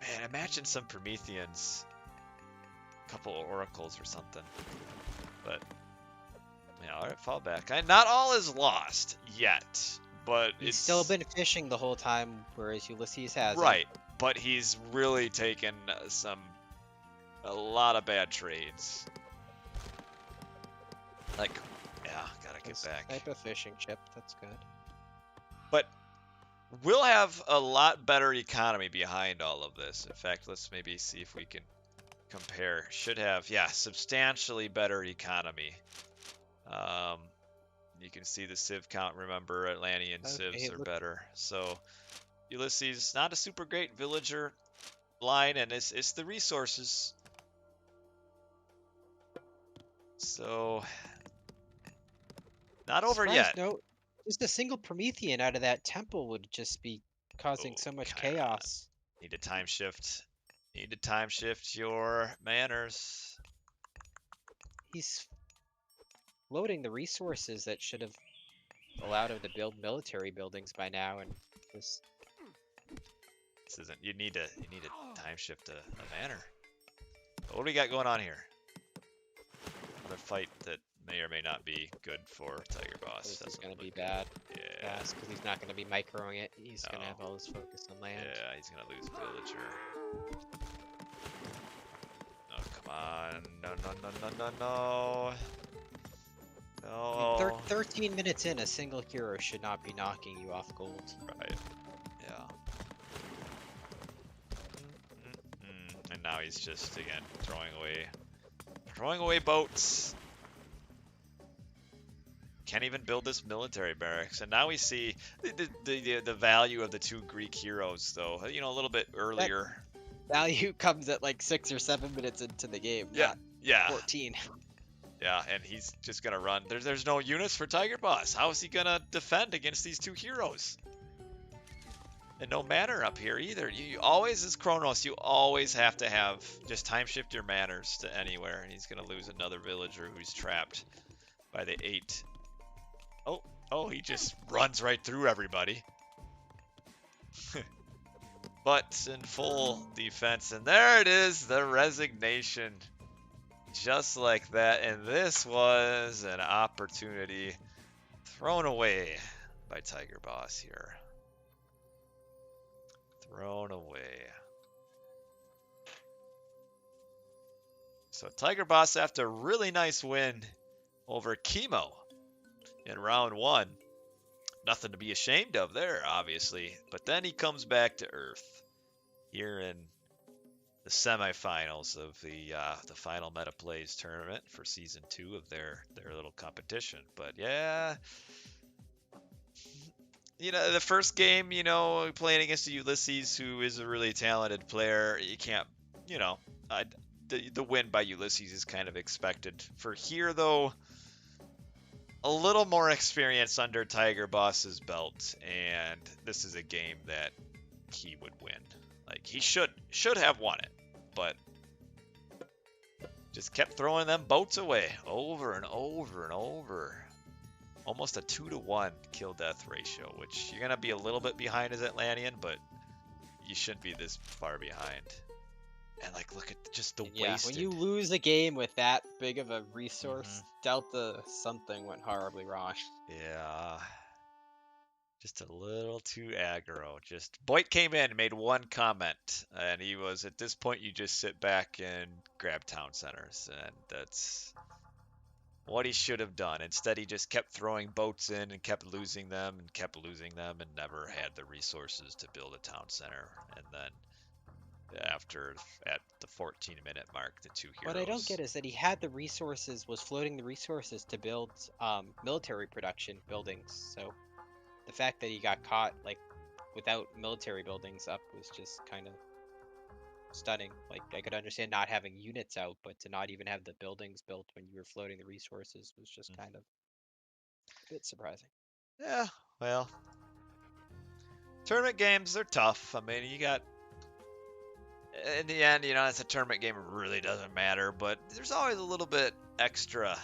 Man, imagine some Prometheans. A couple of oracles or something. But, yeah, alright, fall back. Not all is lost yet, but He's it's... still been fishing the whole time, whereas Ulysses hasn't. Right, but he's really taken a lot of bad trades. Like, yeah, gotta get back. Type of fishing ship, that's good. But we'll have a lot better economy behind all of this. In fact, let's maybe see if we can compare. Should have, yeah, substantially better economy. You can see the civ count. Remember, Atlantean civs are better. So Ulysses, not a super great villager line, and it's the resources. So not over yet. No, just a single Promethean out of that temple would just be causing so much chaos. Need to time shift. Need to time shift your manners. He's loading the resources that should have allowed him to build military buildings by now, and just this isn't. You need to time shift a manor. But what do we got going on here? Another fight that may or may not be good for Tigerboss. This is going to be bad. Yeah. Because he's not going to be microing it. He's going to have all his focus on land. Yeah, he's going to lose villager. Oh, come on. No, no, no, no, no, no. No. I mean, 13 minutes in, a single hero should not be knocking you off gold. Right. Yeah. And now he's just, again, throwing away boats. Can't even build this military barracks. And now we see the value of the two Greek heroes, though. You know, a little bit earlier. That value comes at like 6 or 7 minutes into the game. Yeah. Yeah. 14. Yeah, and he's just gonna run. There's no units for Tigerboss. How is he gonna defend against these two heroes? And no manor up here either. You always, as Kronos, you always have to have just time shift your manners to anywhere, and he's gonna lose another villager who's trapped by the 8. Oh, he just runs right through everybody. But in full defense, and there it is, the resignation. Just like that, and this was an opportunity thrown away by Tigerboss here. Thrown away. So Tigerboss, after a really nice win over Chemo in round 1. Nothing to be ashamed of there, obviously. But then he comes back to Earth here in the semifinals of the final Meta Plays tournament for season 2 of their little competition. But yeah, you know, the first game, you know, playing against Ulysses, who is a really talented player, you can't, you know, the win by Ulysses is kind of expected. For here, though, a little more experience under Tigerboss's belt, and this is a game that he would win. Like, he should have won it, but just kept throwing them boats away over and over and over. Almost a 2-to-1 kill-death ratio, which you're going to be a little bit behind as Atlantean, but you shouldn't be this far behind. And like, look at just the Yeah, when wasted. you lose a game with that big of a Mm-hmm. resource delta, something went horribly wrong. Yeah, just a little too aggro. Just Boyd came in and made one comment, and he was at this point you just sit back and grab town centers, and that's what he should have done. Instead, he just kept throwing boats in and kept losing them and kept losing them and never had the resources to build a town center. And then after at the 14-minute mark, the two What I don't heroes. get is that he had the resources, was floating the resources to build military production buildings. So the fact that he got caught like without military buildings up was just kind of stunning. Like I could understand not having units out, but to not even have the buildings built when you were floating the resources was just kind of a bit surprising. Yeah, well, tournament games, they're tough. I mean, you got in the end, it's a tournament game. It really doesn't matter, but there's always a little bit extra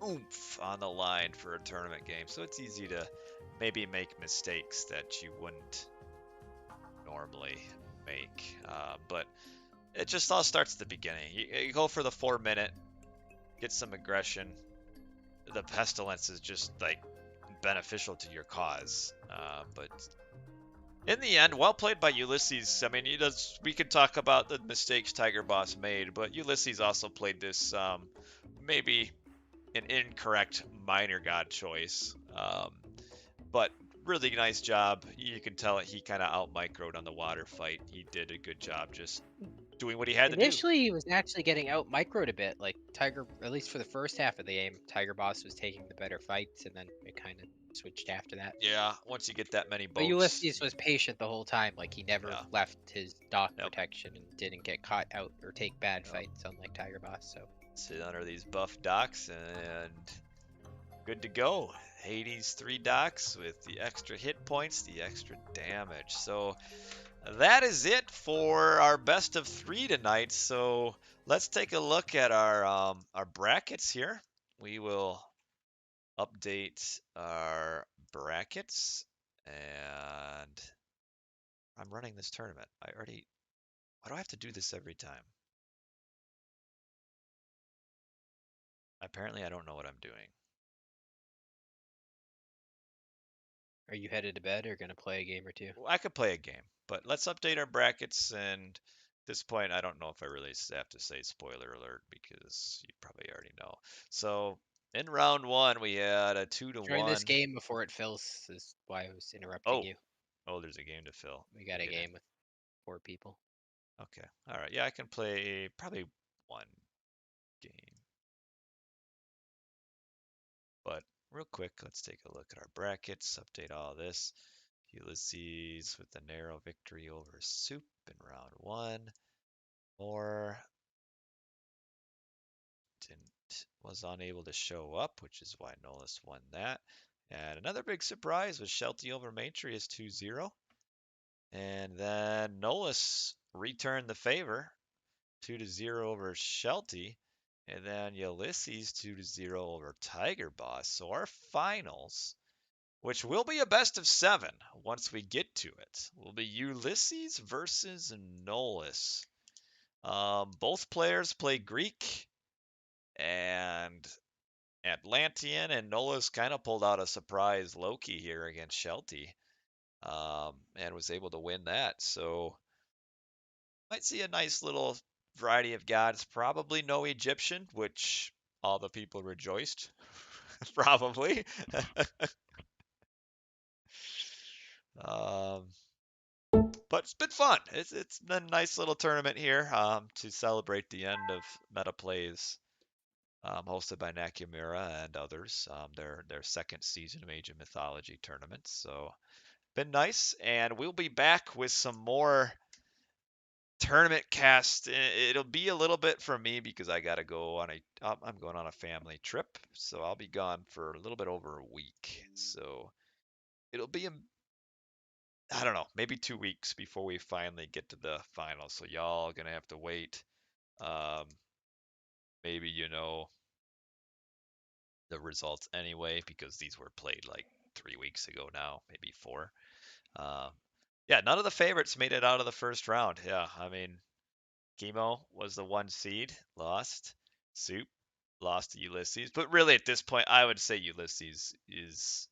oomph on the line for a tournament game, so it's easy to maybe make mistakes that you wouldn't normally make. But it just all starts at the beginning. You go for the 4 minute, get some aggression. The pestilence is just like beneficial to your cause, but in the end, well played by Ulysses. I mean, we could talk about the mistakes Tigerboss made, but Ulysses also played this maybe an incorrect minor god choice. But really nice job. You can tell he kind of out microed on the water fight. He did a good job just doing what he had to do. Initially, he was actually getting out microed a bit. Like Tiger, at least for the first half of the game, Tigerboss was taking the better fights, and then it kind of switched after that. Yeah, once you get that many But boats. Ulysses was patient the whole time. Like he never Yeah. left his dock Yep. protection and didn't get caught out or take bad Yep. fights, unlike Tigerboss. So Sit under these buff docks and good to go. Hades 3 docks with the extra hit points, the extra damage. So that is it for our best of 3 tonight. So let's take a look at our brackets here. We will update our brackets, and I'm running this tournament. Why do I have to do this every time? Apparently I don't know what I'm doing. are you headed to bed or gonna play a game or two? I could play a game, but let's update our brackets. And at this point, I don't know if I really have to say spoiler alert because you probably already know. So in round one, we had a 2 to Join 1. this game before it fills. Is why I was interrupting Oh, you. oh, there's a game to fill. We got a Get in. game with 4 people. Okay, all right. Yeah, I can play probably one game. But real quick, let's take a look at our brackets, update all this. Ulysses with a narrow victory over Soup in round one. Or was unable to show up, which is why Nolus won that. And another big surprise was Shelty over Matrius 2-0. And then Nolus returned the favor 2-0 over Shelty. And then Ulysses 2-0 over Tigerboss. So our finals, which will be a best of 7 once we get to it, will be Ulysses versus Nolus. Both players play Greek, and Atlantean, and Nolus kind of pulled out a surprise Loki here against Shelty, and was able to win that. So might see a nice little variety of gods. Probably no Egyptian, which all the people rejoiced. Probably. um, but it's been fun. It's been a nice little tournament here to celebrate the end of Meta Plays, hosted by Nakamura and others. Their second season of Age of Mythology tournaments. So been nice, and we'll be back with some more tournament cast. It'll be a little bit for me because I gotta go on I'm going on a family trip, so I'll be gone for a little bit over a week. So it'll be I don't know, maybe 2 weeks before we finally get to the finals. So y'all gonna have to wait. Um, maybe the results anyway because these were played like 3 weeks ago now, maybe 4. Um, yeah, none of the favorites made it out of the first round. Yeah, I mean, Chemo was the 1 seed, lost. Soup lost to Ulysses, but really at this point, I would say Ulysses is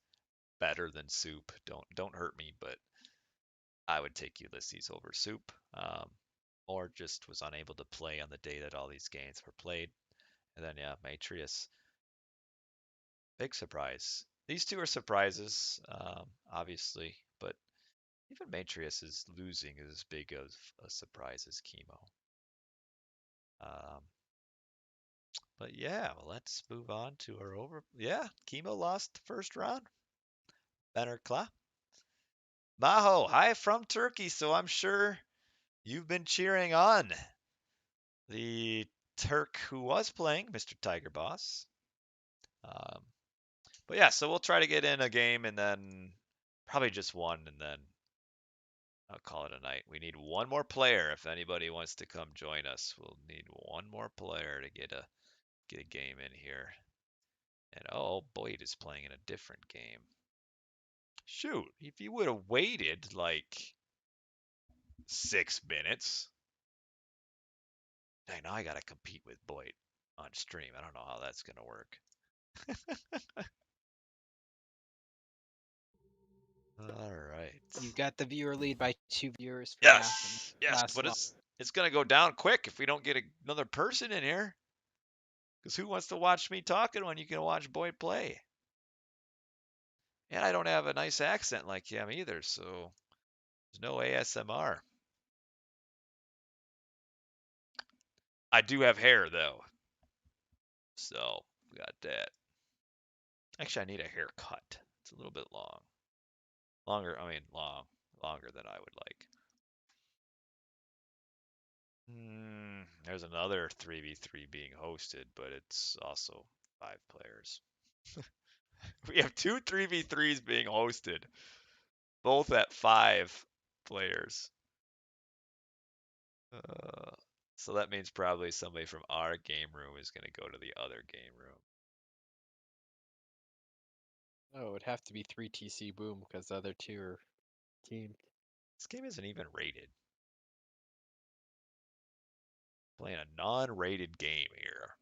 better than Soup. Don't hurt me, but I would take Ulysses over Soup. Or just was unable to play on the day that all these games were played. And then yeah, Matrius, big surprise. These two are surprises, obviously, but even Matrius is losing is as big of a surprise as Chemo. Um, but yeah, well, let's move on to our over. Yeah, Chemo lost the first round. Better Kla. Maho, hi from Turkey, so I'm sure you've been cheering on the Turk who was playing, Mr. Tigerboss. Um, but yeah, so we'll try to get in a game and then probably just one, and then I'll call it a night. We need one more player if anybody wants to come join us. We'll need one more player to get a game in here. And oh, Boyd is playing in a different game. Shoot, if you would have waited like 6 minutes. Dang, now I gotta compete with Boyd on stream. I don't know how that's gonna work. All right. You got the viewer lead by 2 viewers for now. Yes, Last but long. it's gonna go down quick if we don't get another person in here. Because who wants to watch me talking when you can watch Boyd play? And I don't have a nice accent like him either, so there's no ASMR. I do have hair though, so we got that. Actually, I need a haircut. It's a little bit long. Longer, I mean, longer than I would like. There's another 3v3 being hosted, but it's also 5 players. We have two 3v3s being hosted, both at 5 players. So that means probably somebody from our game room is going to go to the other game room. Oh, it would have to be 3TC Boom because the other two are teamed. This game isn't even rated. Playing a non-rated game here.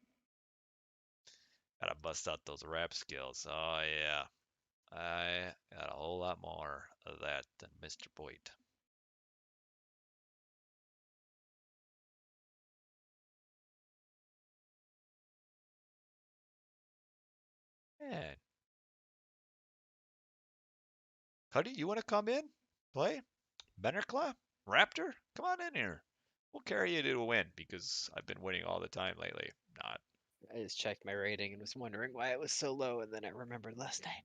Gotta bust out those rap skills. Oh yeah. I got a whole lot more of that than Mr. Boyd. Man. Cuddy, you want to come in? Play? Bennerclaw? Raptor? Come on in here. We'll carry you to a win because I've been winning all the time lately. Not. I just checked my rating and was wondering why it was so low, and then I remembered last night.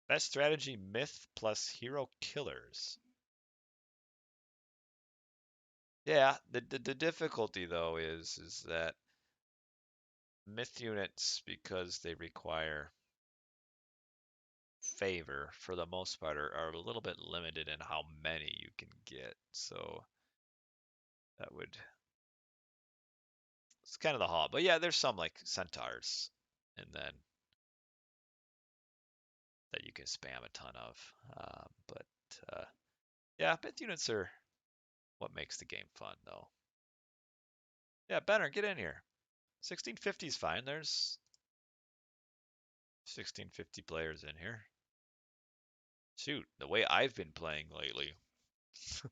Best strategy myth plus hero killers. Yeah, the difficulty though is that myth units, because they require favor for the most part, are a little bit limited in how many you can get. So that would, it's kind of the haul. But yeah, there's some like centaurs, and then that you can spam a ton of. But yeah, myth units are what makes the game fun though. Yeah, Benner, get in here. 1650 is fine. There's 1650 players in here. Shoot, the way I've been playing lately. It's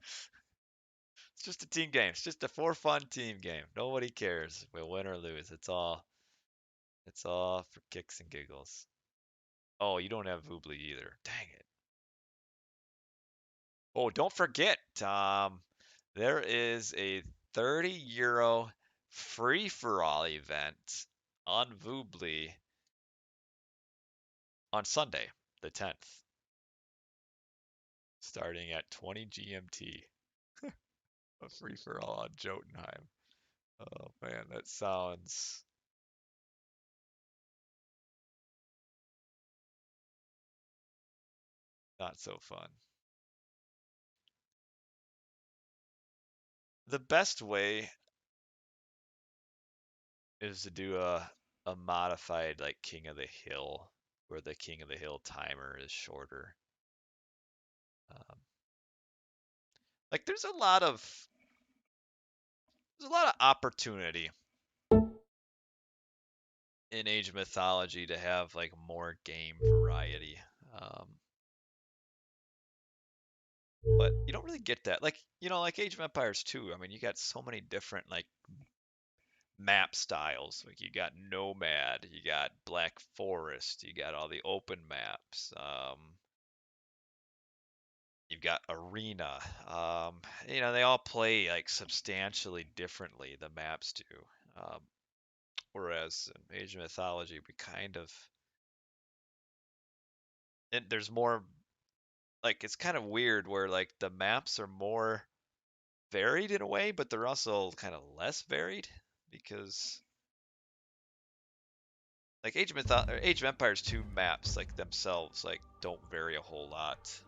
just a team game. It's just a for fun team game. Nobody cares if we win or lose. It's all for kicks and giggles. Oh, you don't have Voobly either. Dang it. Oh, don't forget, there is a 30 euro free for all event on Voobly on Sunday, the 10th, starting at 20 GMT. A free for all on Jotunheim. Oh man, that sounds not so fun. The best way is to do a modified like King of the Hill, where the King of the Hill timer is shorter. Um, like there's a lot of there's a lot of opportunity in Age of Mythology to have like more game variety. But you don't really get that. Like, like Age of Empires 2, I mean, you got so many different like map styles. Like you got Nomad, you got Black Forest, you got all the open maps. You've got Arena. They all play like substantially differently, the maps do. Um, Whereas in Age of Mythology, we kind of there's more like it's kind of weird where like the maps are more varied in a way, but they're also kind of less varied because like Age of Empires 2 maps like themselves like don't vary a whole lot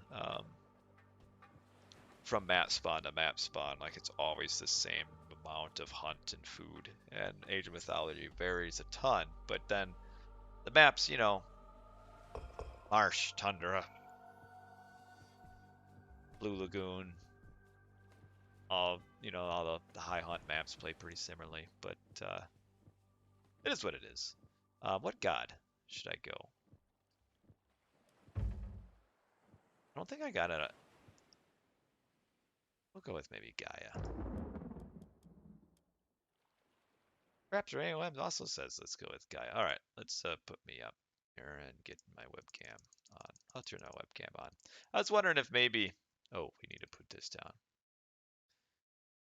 from map spawn to map spawn. Like it's always the same amount of hunt and food. And Age of Mythology varies a ton, but then the maps, marsh, tundra, Blue Lagoon, all the high hunt maps play pretty similarly, but it is what it is. What god should I go? I don't think I got it. We'll go with maybe Gaia. Raptor AOM also says let's go with Gaia. All right, let's put me up here and get my webcam on. I'll turn my webcam on. I was wondering if maybe. Oh, we need to put this down.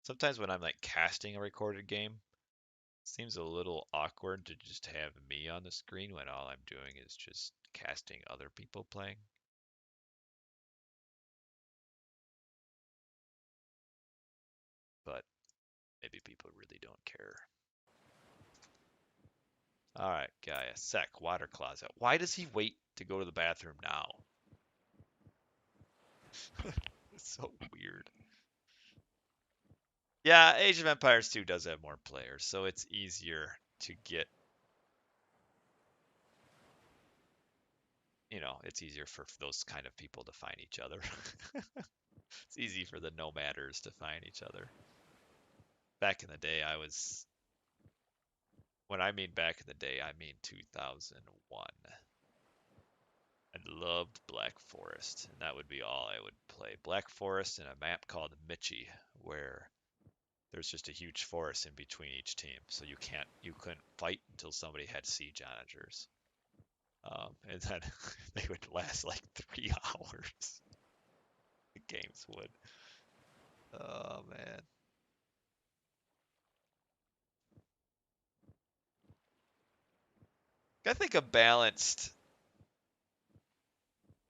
Sometimes when I'm like casting a recorded game, it seems a little awkward to just have me on the screen when all I'm doing is just casting other people playing. But maybe people really don't care. All right, Gaia, Sec, water closet. Why does he wait to go to the bathroom now? It's so weird. Yeah, Age of Empires 2 does have more players, so it's easier to get, it's easier for those kind of people to find each other. It's easy for the nomaders to find each other. Back in the day, when I mean back in the day, I mean 2001. I loved Black Forest, and that would be all I would play. Black Forest and a map called Michi, where there's just a huge forest in between each team, so you couldn't fight until somebody had siege onagers. And then they would last like 3 hours. The games would. Oh man. I think a balanced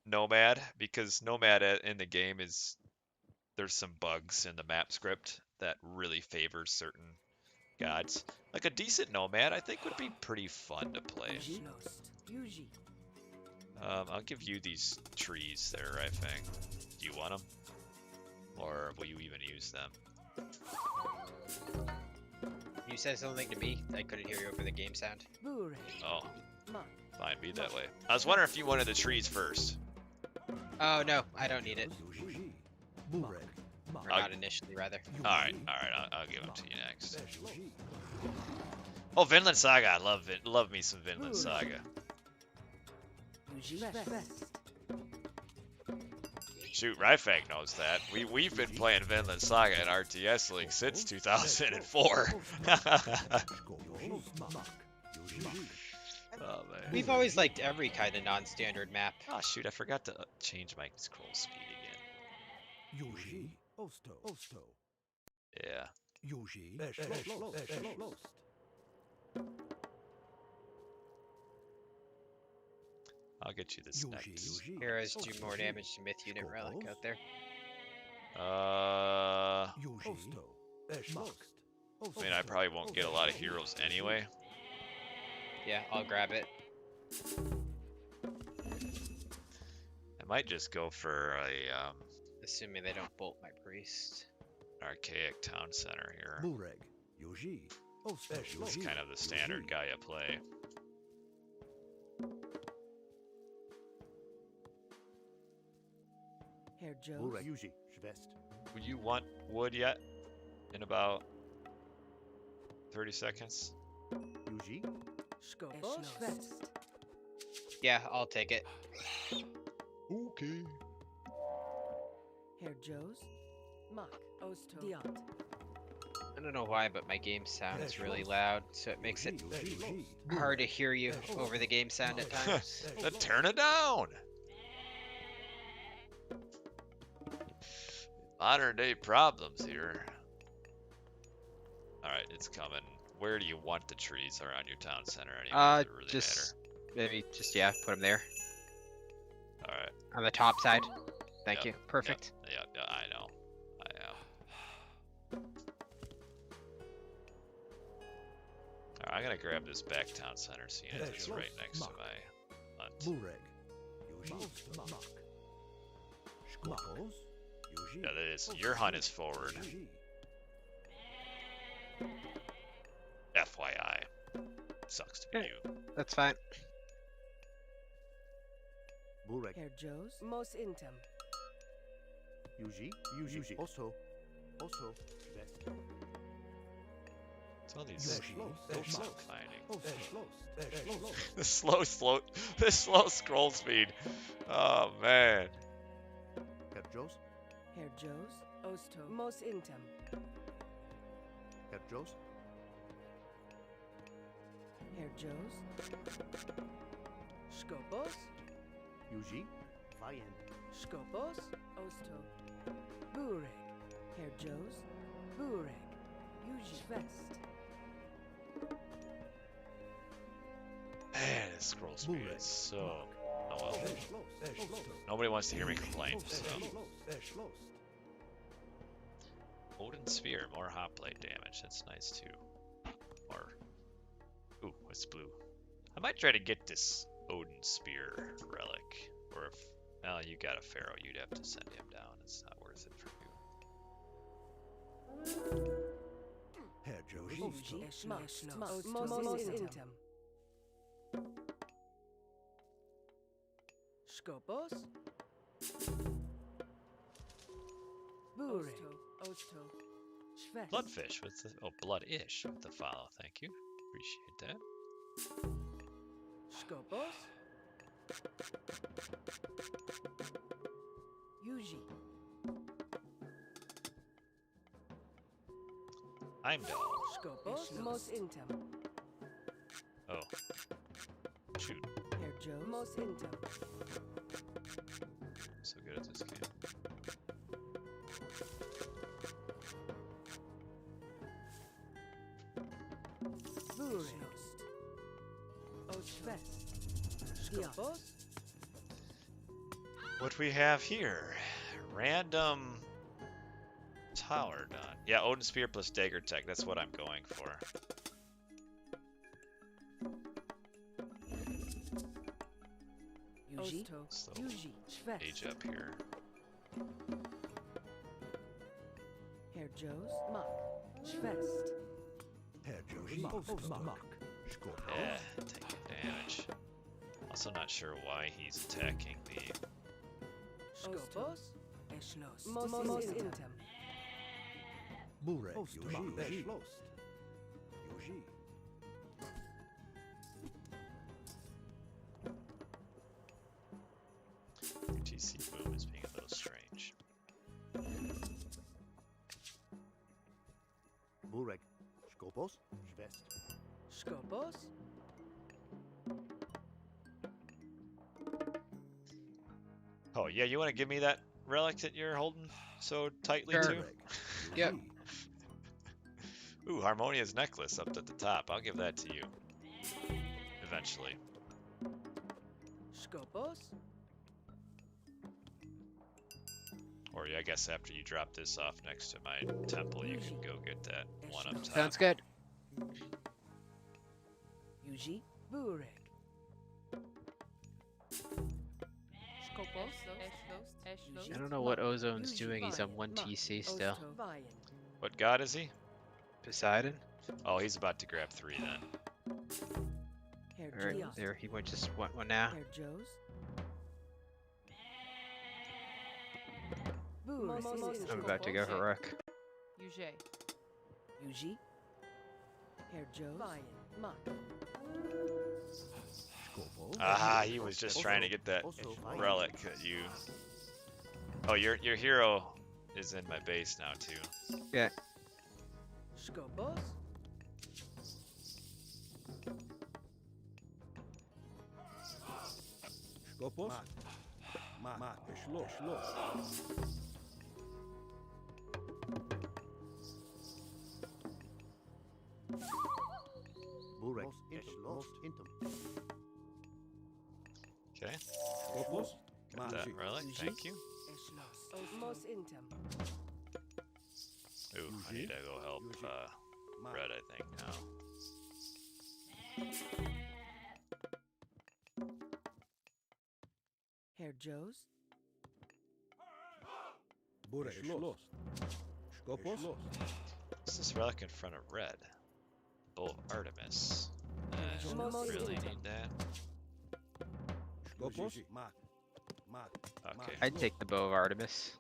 Nomad, because Nomad in the game there's some bugs in the map script that really favors certain gods. Like a decent Nomad, I think would be pretty fun to play. I'll give you these trees there, I think. Do you want them? Or will you even use them? You said something to me. I couldn't hear you over the game sound. Oh, fine, be that way. I was wondering if you wanted the trees first. Oh, no, I don't need it. Or not initially, rather. Alright, I'll give them to you next. Oh, Vinland Saga, I love me some Vinland Saga. Shoot, Ryfag knows that. We've been playing Vinland Saga in RTS League since 2004. Oh man. We've always liked every kind of non-standard map. Oh shoot, I forgot to change my scroll speed again. Yeah. I'll get you this next. Heroes do more damage to Myth Unit Relic out there. I mean, I probably won't get a lot of heroes anyway. Yeah, I'll grab it. I might just go for a Assuming they don't bolt my priest. archaic town center here. It's kind of the standard Gaia play. Would you want wood yet? In about 30 seconds. Yuji. Yeah, I'll take it. Okay. Herr Joes, Mach, Osto, Diot. I don't know why, but my game sound is really loud, so it makes it hard to hear you over the game sound at times. Then turn it down. Modern day problems here. All right, it's coming. Where do you want the trees around your town center? Anyway, does it really Just maybe just yeah, put them there matter? All right. on the top side. Thank Yep, you. Perfect. Yeah, I know. All right, I'm gonna grab this back town center, seeing as it's right next to my hunt. Bureg. Yuji. Mach. Skopos. Yuji. Yeah, that is. Your hunt is forward. Yuji. FYI. Sucks to be Okay. you. That's fine. Bureg. Herr Joes, Mos Intem. Yuji. Yuji. Also. West. It's all these Schloss. slow finding. Schloss. The slow scroll speed. Oh man. Herr Joes. Herr Joes, Osto, Mos Intem. Herr Joes. Herr Joes, Skopos, Yuji. Vayen. Skopos, Osto, Bureg. Herr Joes, Bureg. Yuji, West. Man, this scroll speed is so. Oh well. Schloss. Nobody wants to hear me complain. So. Schloss. Odin Sphere, more hot blade damage. That's nice too. Or. Ooh, what's blue? I might try to get this Odin Spear relic. Or if. Well, you got a Pharaoh, you'd have to send him down. It's not worth it for you. Herr Joji. Yuji, Mach, Mos Intem. Skopos, Bureg. Osto, Schwest. Bloodfish with the. Oh, Bloodish with the follow. Thank you. Appreciate that. Skopos, Yuji, Heimdall. Skopos, Mos Intem. Oh. Shoot. Herr Joes, Mos Intem. So good at this game. Bureg. Ost-West. Skopos, What we have here? Random tower done. Yeah, Odin Spear plus Dagger Tech. That's what I'm going for. Yuji, Slow Yuji, Schwest. age up here. Herr Joes, Mach, Schwest. Herr Joji. Mach. Skopos. Yeah, taking damage. Also not sure why he's attacking the. Skopos, Mos Intem. Bureg. Yuji. Schloss. Yuji. UTC boom is being a little strange. Bureg. Skopos. Schwest. Skopos, Oh yeah, you want to give me that relic that you're holding so tightly Sure. too? Bureg. Yep. Yuji. Ooh, Harmonia's necklace up at the top. I'll give that to you. Eventually. Skopos, Or yeah, I guess after you drop this off next to my temple, you can go get that one up top. Sounds good. Yuji, Bureg. I don't know what Ozone's doing. He's on 1 TC still. What god is he? Poseidon? Oh, he's about to grab 3 then. Herr Alright, Joes, there. He went just one now. Herr Joes. Bureg. I'm about to go heroic. Yuji, Herr Joes. Lion. Muck. Skopos. Ah, he was just trying to get that relic that you. Oh, your hero is in my base now too. Skopos. Skopos. Mak. Schloss. Burek. Schloss. Intum. Okay, Skopos. got that relic. Thank you. Eschloss. Osmos intem. Ooh, I need to go help Red, I think now. Herr Joes. Burek. Schloss. Skopos. What's this relic in front of Red? Bow of Artemis. I Almost don't really in. need that. Skopos. Okay, I'd take the bow of Artemis.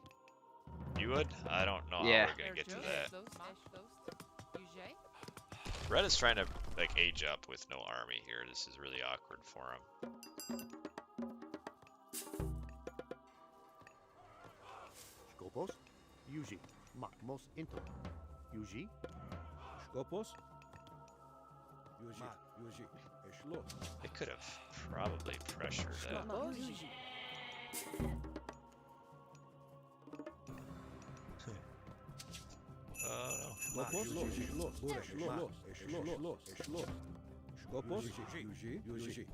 you would? I don't know Yeah. how we're gonna get to that. Red is trying to like age up with no army here. This is really awkward for him. Skopos. Yuji. Mak. Mos Intum. Yuji. Skopos. Yuji. Yuji. Schloss. They could have probably pressured that. Oh no. Skopos. Schloss. Burek. Schloss. Skopos. Yuji. Yuji.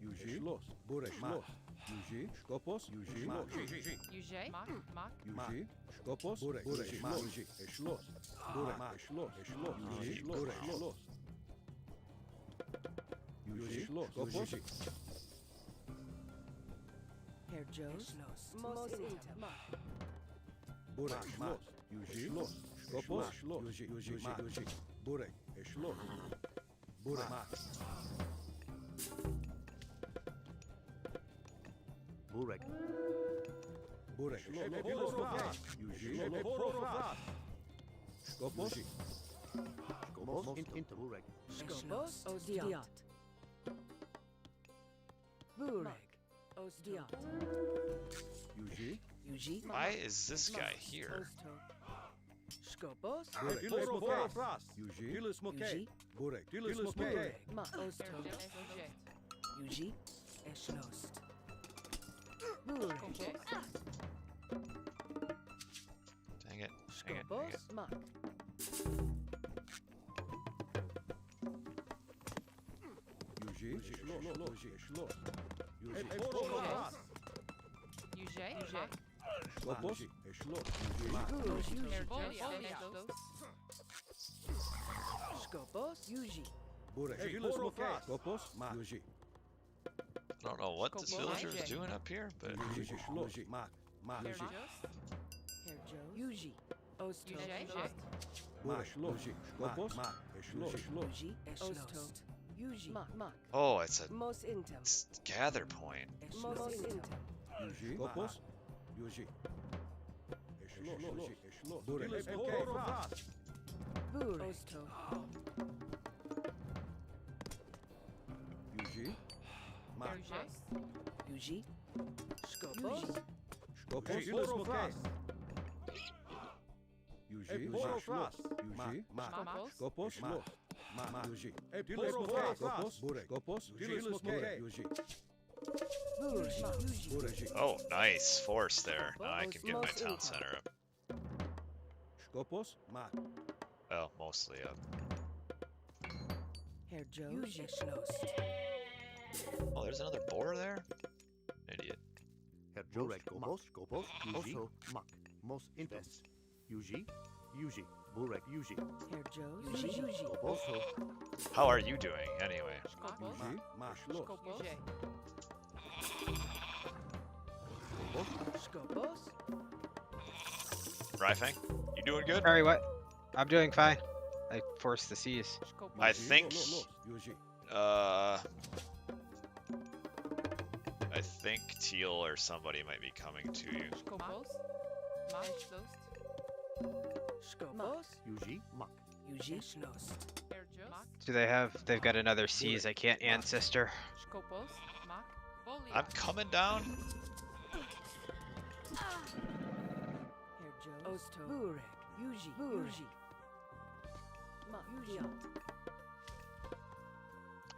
Yuji. Schloss. Burek. Schloss. Yuji. Skopos. Yuji. Yuji. Skopos. Burek. Yuji. Schloss. Burek. Schloss. Yuji. Burek. Schloss. Yuji. Skopos. Herr Joes. Mos intem. Burek. Schloss. Yuji. Schloss. Skopos. Yuji. Yuji. Burek. Schloss. Burek. Burek. Burek. Yuji. Skopos. Skopos. Into Burek. Skopos. Osdiat. Burek. Osdiat. Yuji. Yuji. Why is this guy here? Osto. Skopos. Burek. Yuji. Burek. Burek. Ma. Osto. Yuji. Eschlost. Burek. Dang it. Skopos. Mak. Yuji. Schloss. Yuji. Skopos. Schloss. Skopos. Yuji. Burek. Skopos. Yuji. I don't know what this villager is doing up here, but Yuji. Schloss. Herr Joes. Yuji. Osto. Burek. Yuji. Skopos. Schloss. Yuji. Eschlost. Yuji. Mak. oh, it's a Mos intem. gather point. Mos intem. Yuji. Skopos. Yuji. Schloss. Burek. Burek. Osto. Yuji. Yuji. Skopos. Skopos. Yuji. Schloss. Yuji. Skopos. Schloss. Yuji. Skopos. Burek. Skopos. Burek. Yuji. Burek. Burek. Oh, nice force there. Now I can get my town center up. Skopos. Well, mostly up. Herr Joes. Eschlost. Oh, there's another boar there? Idiot. Herr Burek. Skopos. Yuji. Mak. Mos Intus. Yuji. Yuji. Burek. Yuji. Herr Joes. Yuji. Skopos. How are you doing anyway? Yuji. Schloss. Skopos. Ryfang, you doing good? Sorry, what? I'm doing fine. I forced the seas. I think Yuji. I think Teal or somebody might be coming to you. Skopos. Yuji. Mak. Yuji. Eschlost. Do they have? They've got another C's. I can't ancestor. I'm coming down. Osto. Burek. Yuji. Yuji. Yuji.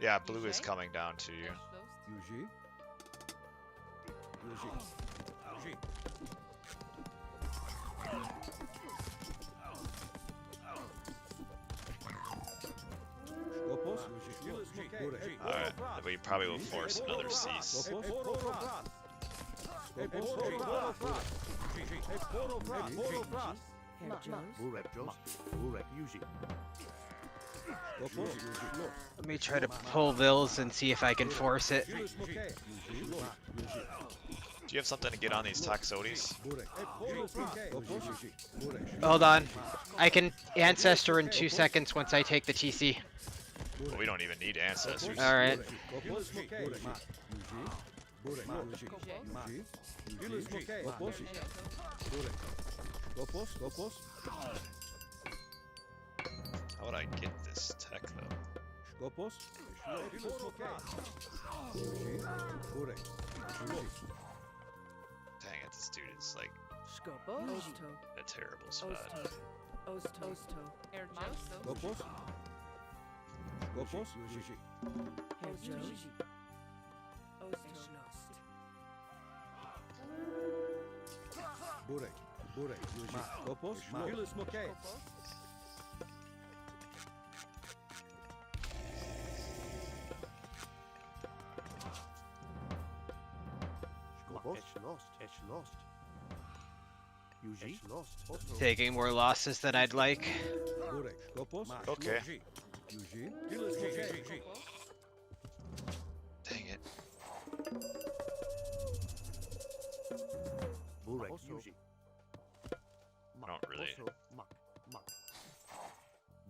Yeah, blue is coming down to you. Yuji. Yuji. Yuji. Alright, we probably will force another cease. Let me try to pull Vils and see if I can force it. Do you have something to get on these Toxotes? Hold on. I can ancestor in 2 seconds once I take the TC. Well, we don't even need ancestors. Alright. How would I get this tech though? Dang it, this dude is like in a terrible spot. Taking more losses than I'd like. Okay. Dang it. I don't really.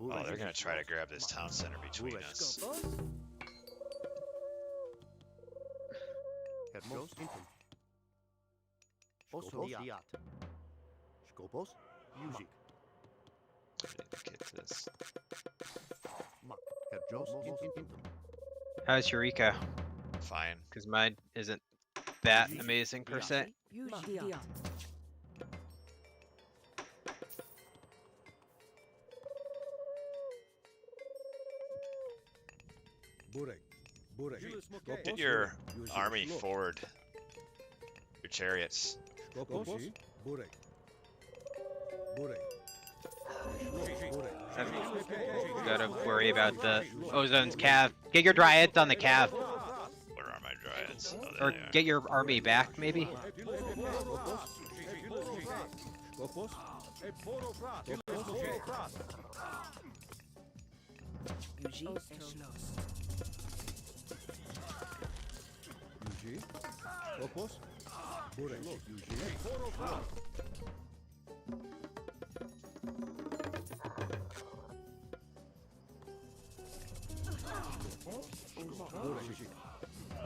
Oh, they're gonna try to grab this town center between us. Get this. How's Eureka? Fine. Because mine isn't that amazing per se. Get your army forward. Your chariots. Gotta worry about the Ozone's cav. Get your dryads on the cav. Where are my dryads? Oh, there Or they are. get your army back, maybe?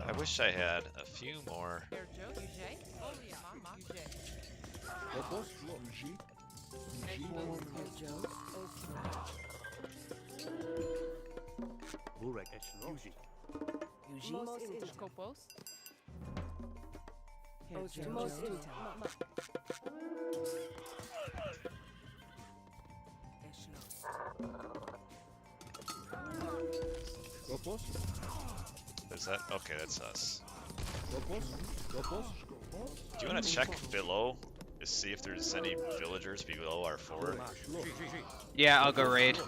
I wish I had a few more. Is that okay? That's us. Do you want to check below to see if there's any villagers below our fort? Yeah, I'll go raid.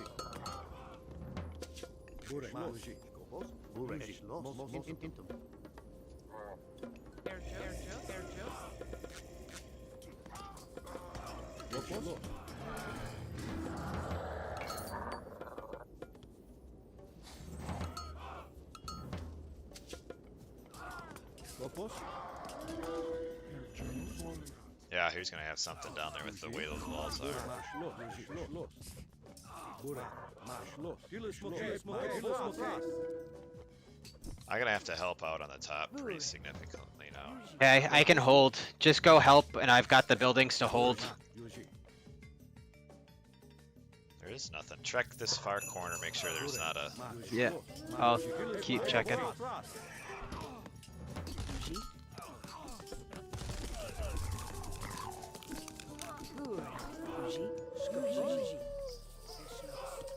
Yeah, who's gonna have something down there with the way those walls are? I'm gonna have to help out on the top pretty significantly now. Okay, I can hold. Just go help, and I've got the buildings to hold. There There's nothing. Check this far corner, make sure there's not a... Yeah, I'll keep checking.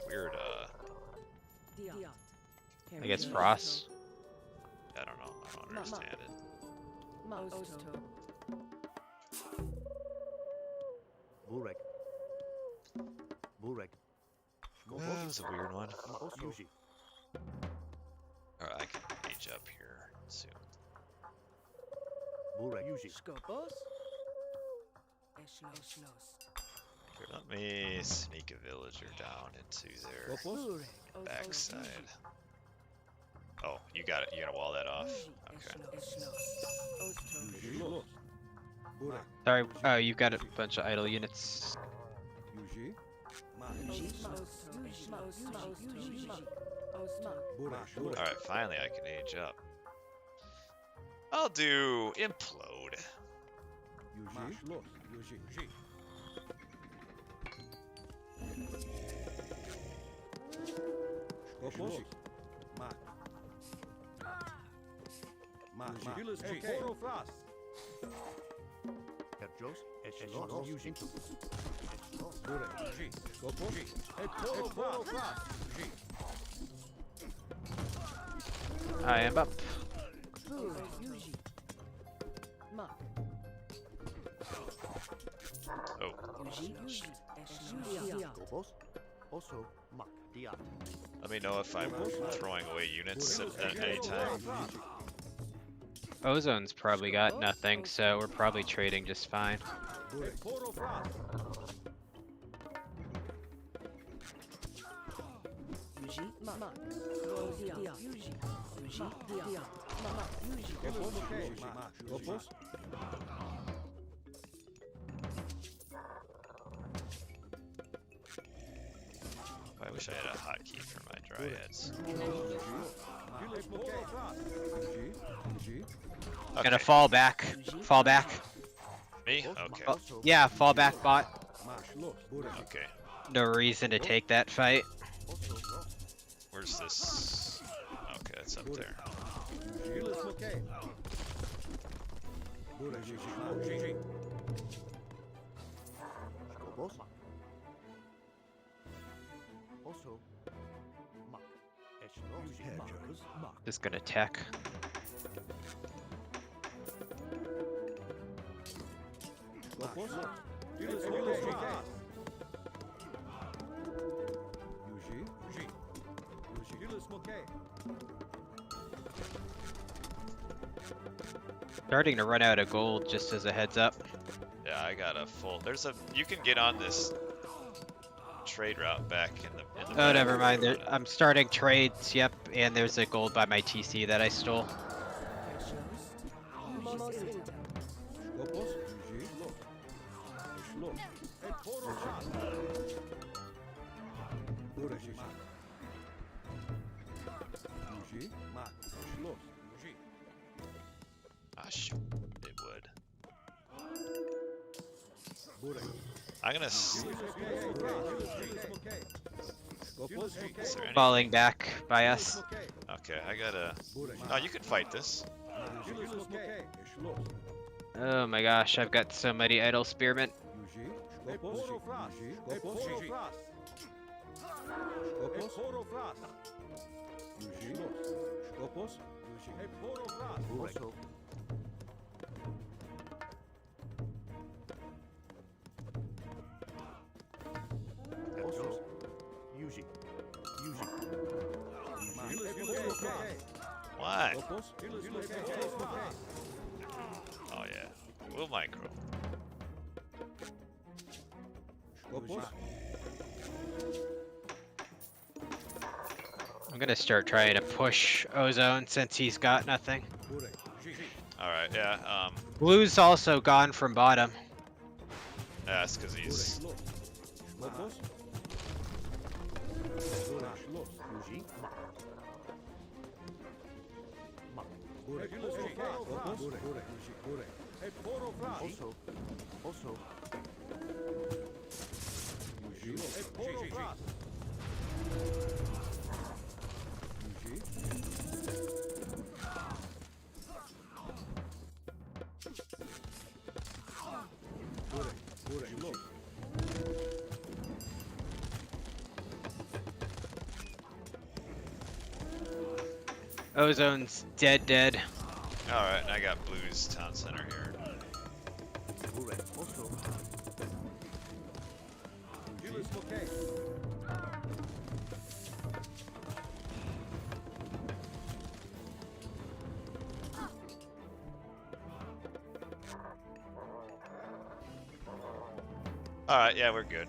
Weird, I guess Frost. I don't know. I don't understand it. Burek. Burek. That was a weird one. Yuji. Alright, I can age up here soon. Burek. Yuji. Skopos. Here, let me sneak a villager down into their backside. Oh, you got it. You gotta wall that off. Okay. Sorry, oh, you've got a bunch of idle units. Alright, finally I can age up. I'll do implode. Herjos. Echelon. Yuji. I am up. Oh, Gobos. Also, Mak. Diat. let me know if I'm throwing away units at any time. Ozone's probably got nothing, so we're probably trading just fine. I wish I had a hotkey for my dryads. Gonna Okay, fall back. Fall back. me? Okay, Oh, yeah, fall back bot. okay. No reason to take that fight. Where's this? Okay, it's up there. Gobos. Also, Mak. Echelon. Mak. Just gonna tech. Starting to run out of gold, just as a heads up. Yeah, I got a full. There's a. You can get on this trade route back in the. Oh, back. never mind. I'm starting trades. Yep, and there's a gold by my TC that I stole. Ah, shoot. It would. I'm gonna. Is there any... Falling back by us. Okay, I gotta. No, you can fight this. Oh my gosh, I've got so many idle spearmen. Also, also, Yuji. Yuji. What? Oh yeah. We'll micro. I'm gonna start trying to push Ozone since he's got nothing. Alright, yeah, Blue's also gone from bottom. yeah, that's because he's. Yuji. Mak. Also, Ozone's dead. All right, I got Blues Town Center here. All right, yeah, we're good.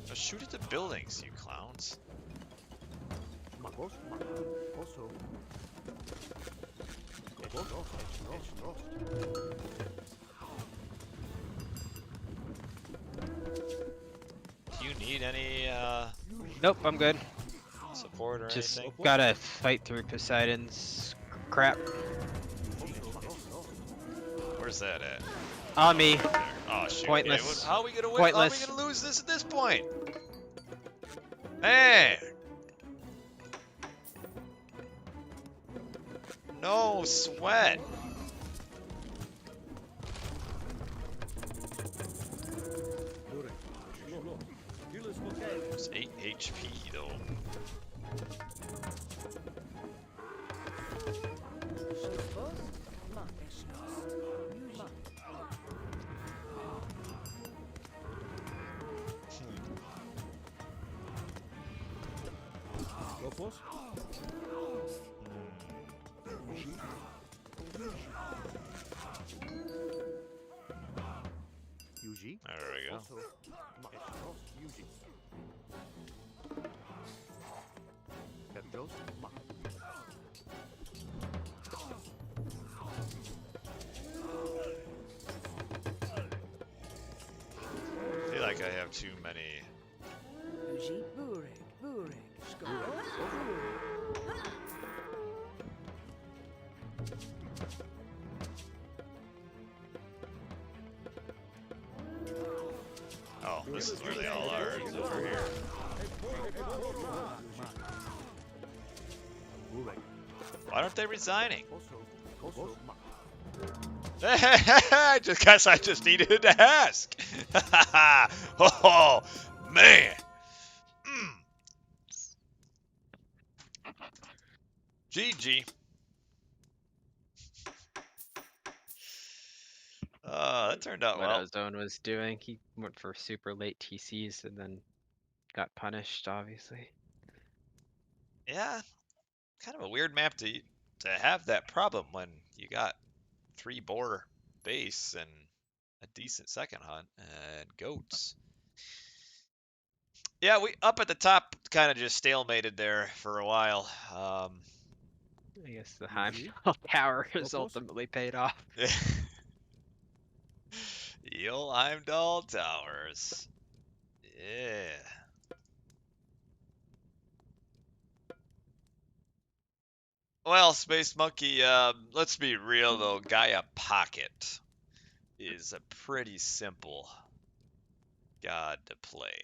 Now shoot at the buildings, you clowns. Do you need any Nope, I'm good. support or Just anything? gotta fight through Poseidon's crap. Where's that at? On me. There. Oh shoot! Pointless. Yeah, how are we gonna win? Pointless. How are we gonna lose this at this point? Man! No sweat. It's 8 HP though. There we go. I feel like I have too many. Uji, Burek, Skoro, Oh, this is where they all are. It's over here. Why aren't they resigning? I just guess I just needed to ask. Oh man. GG. That turned out What well. Ozone was doing. He went for super late TCs and then got punished, obviously. Yeah, kind of a weird map to have that problem when you got 3 boar base and a decent second hunt and goats. Yeah, we up at the top kind of just stalemated there for a while. I guess the Heimdall Tower has ultimately paid off. Yo, Heimdall Towers. Yeah. Well, Space Monkey, let's be real though. Gaia Pocket is a pretty simple god to play.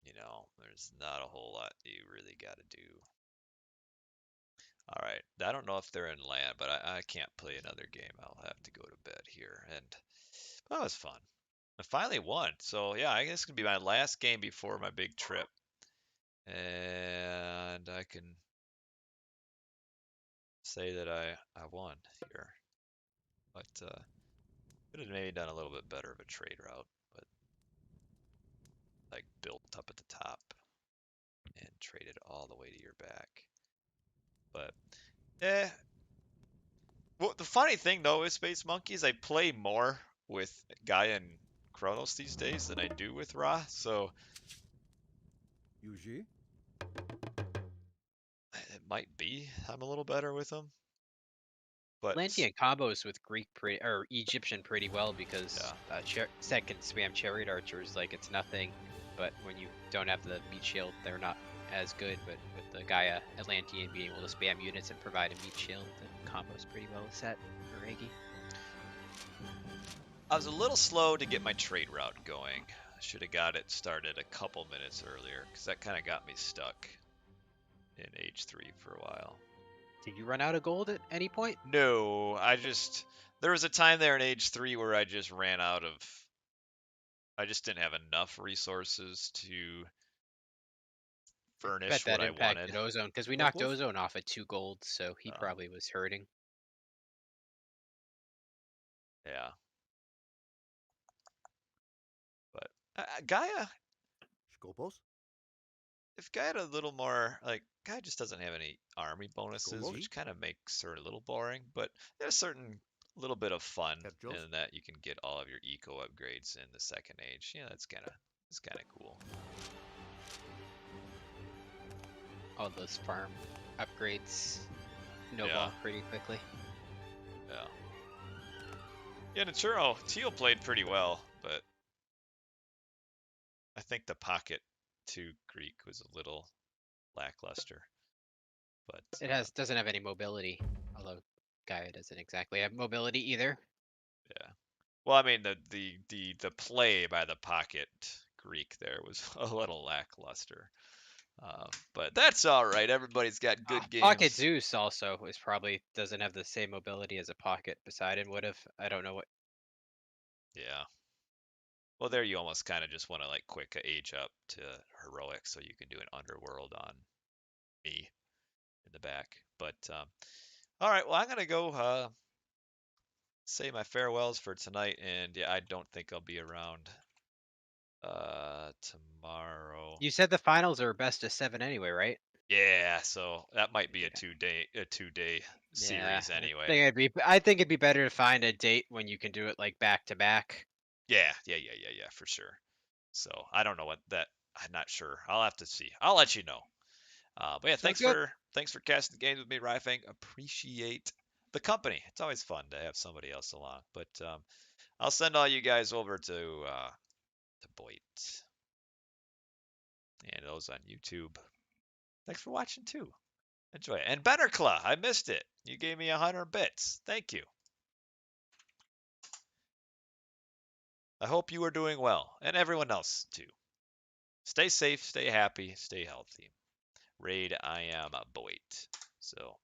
You know, there's not a whole lot you really got to do. All right, I don't know if they're in land, but I can't play another game. I'll have to go to bed here. And that was fun. I finally won. So yeah, I guess it's gonna be my last game before my big trip, and I can say that I won here. But could have maybe done a little bit better of a trade route, but like built up at the top and traded all the way to your back. But well, the funny thing though is Space Monkeys, I play more with Gaia and Kronos these days than I do with Ra, so it might be I'm a little better with them. But Atlantean combos with Greek or Egyptian pretty well because second spam chariot archers like it's nothing, but when you don't have the meat shield, they're not as good, but with the Gaia Atlantean being able to spam units and provide a meat shield, the combo's pretty well set for Iggy. I was a little slow to get my trade route going. I should have got it started a couple minutes earlier, because that kind of got me stuck in Age 3 for a while. Did you run out of gold at any point? No, there was a time there in Age 3 where I just ran out of, I just didn't have enough resources to furnish Bet that what I impacted wanted. Ozone, because we Wolf knocked Wolf? Ozone off at 2 gold, so he Oh. probably was hurting. Yeah. But Gaia, Skopos? if Gaia had a little more, like, Gaia just doesn't have any army bonuses, Skopos? which kind of makes her a little boring, but there's a certain little bit of fun Petros? in that you can get all of your eco upgrades in the second age. Yeah, it's kind of cool. All those farm upgrades Yeah. snowball pretty quickly. Yeah. Yeah, Naturo, Teal played pretty well, but I think the pocket to Greek was a little lackluster. But It doesn't have any mobility, although Gaia doesn't exactly have mobility either. yeah. Well, I mean the play by the pocket Greek there was a little lackluster. But that's all right. Everybody's got good games. Pocket Zeus also doesn't have the same mobility as a Pocket Poseidon would have. I don't know what. Yeah. Well, there you almost kind of just want to like quick age up to heroic so you can do an underworld on me in the back. But all right, well I'm gonna go say my farewells for tonight, and yeah, I don't think I'll be around tomorrow. You said the finals are best of 7 anyway, right? Yeah, so that might be a Yeah. two-day Yeah, series anyway. I think it'd be better to find a date when you can do it like back to back. Yeah, for sure. So I don't know what that. I'm not sure. I'll have to see. I'll let you know. But yeah, Sounds good. thanks for casting the games with me, Ryfang. Appreciate the company. It's always fun to have somebody else along. But I'll send all you guys over to Boyd and those on YouTube. Thanks for watching too. Enjoy it. And Betterclaw, I missed it. You gave me 100 bits. Thank you. I hope you are doing well, and everyone else too. Stay safe, stay happy, stay healthy. Raid, I am Boyd. So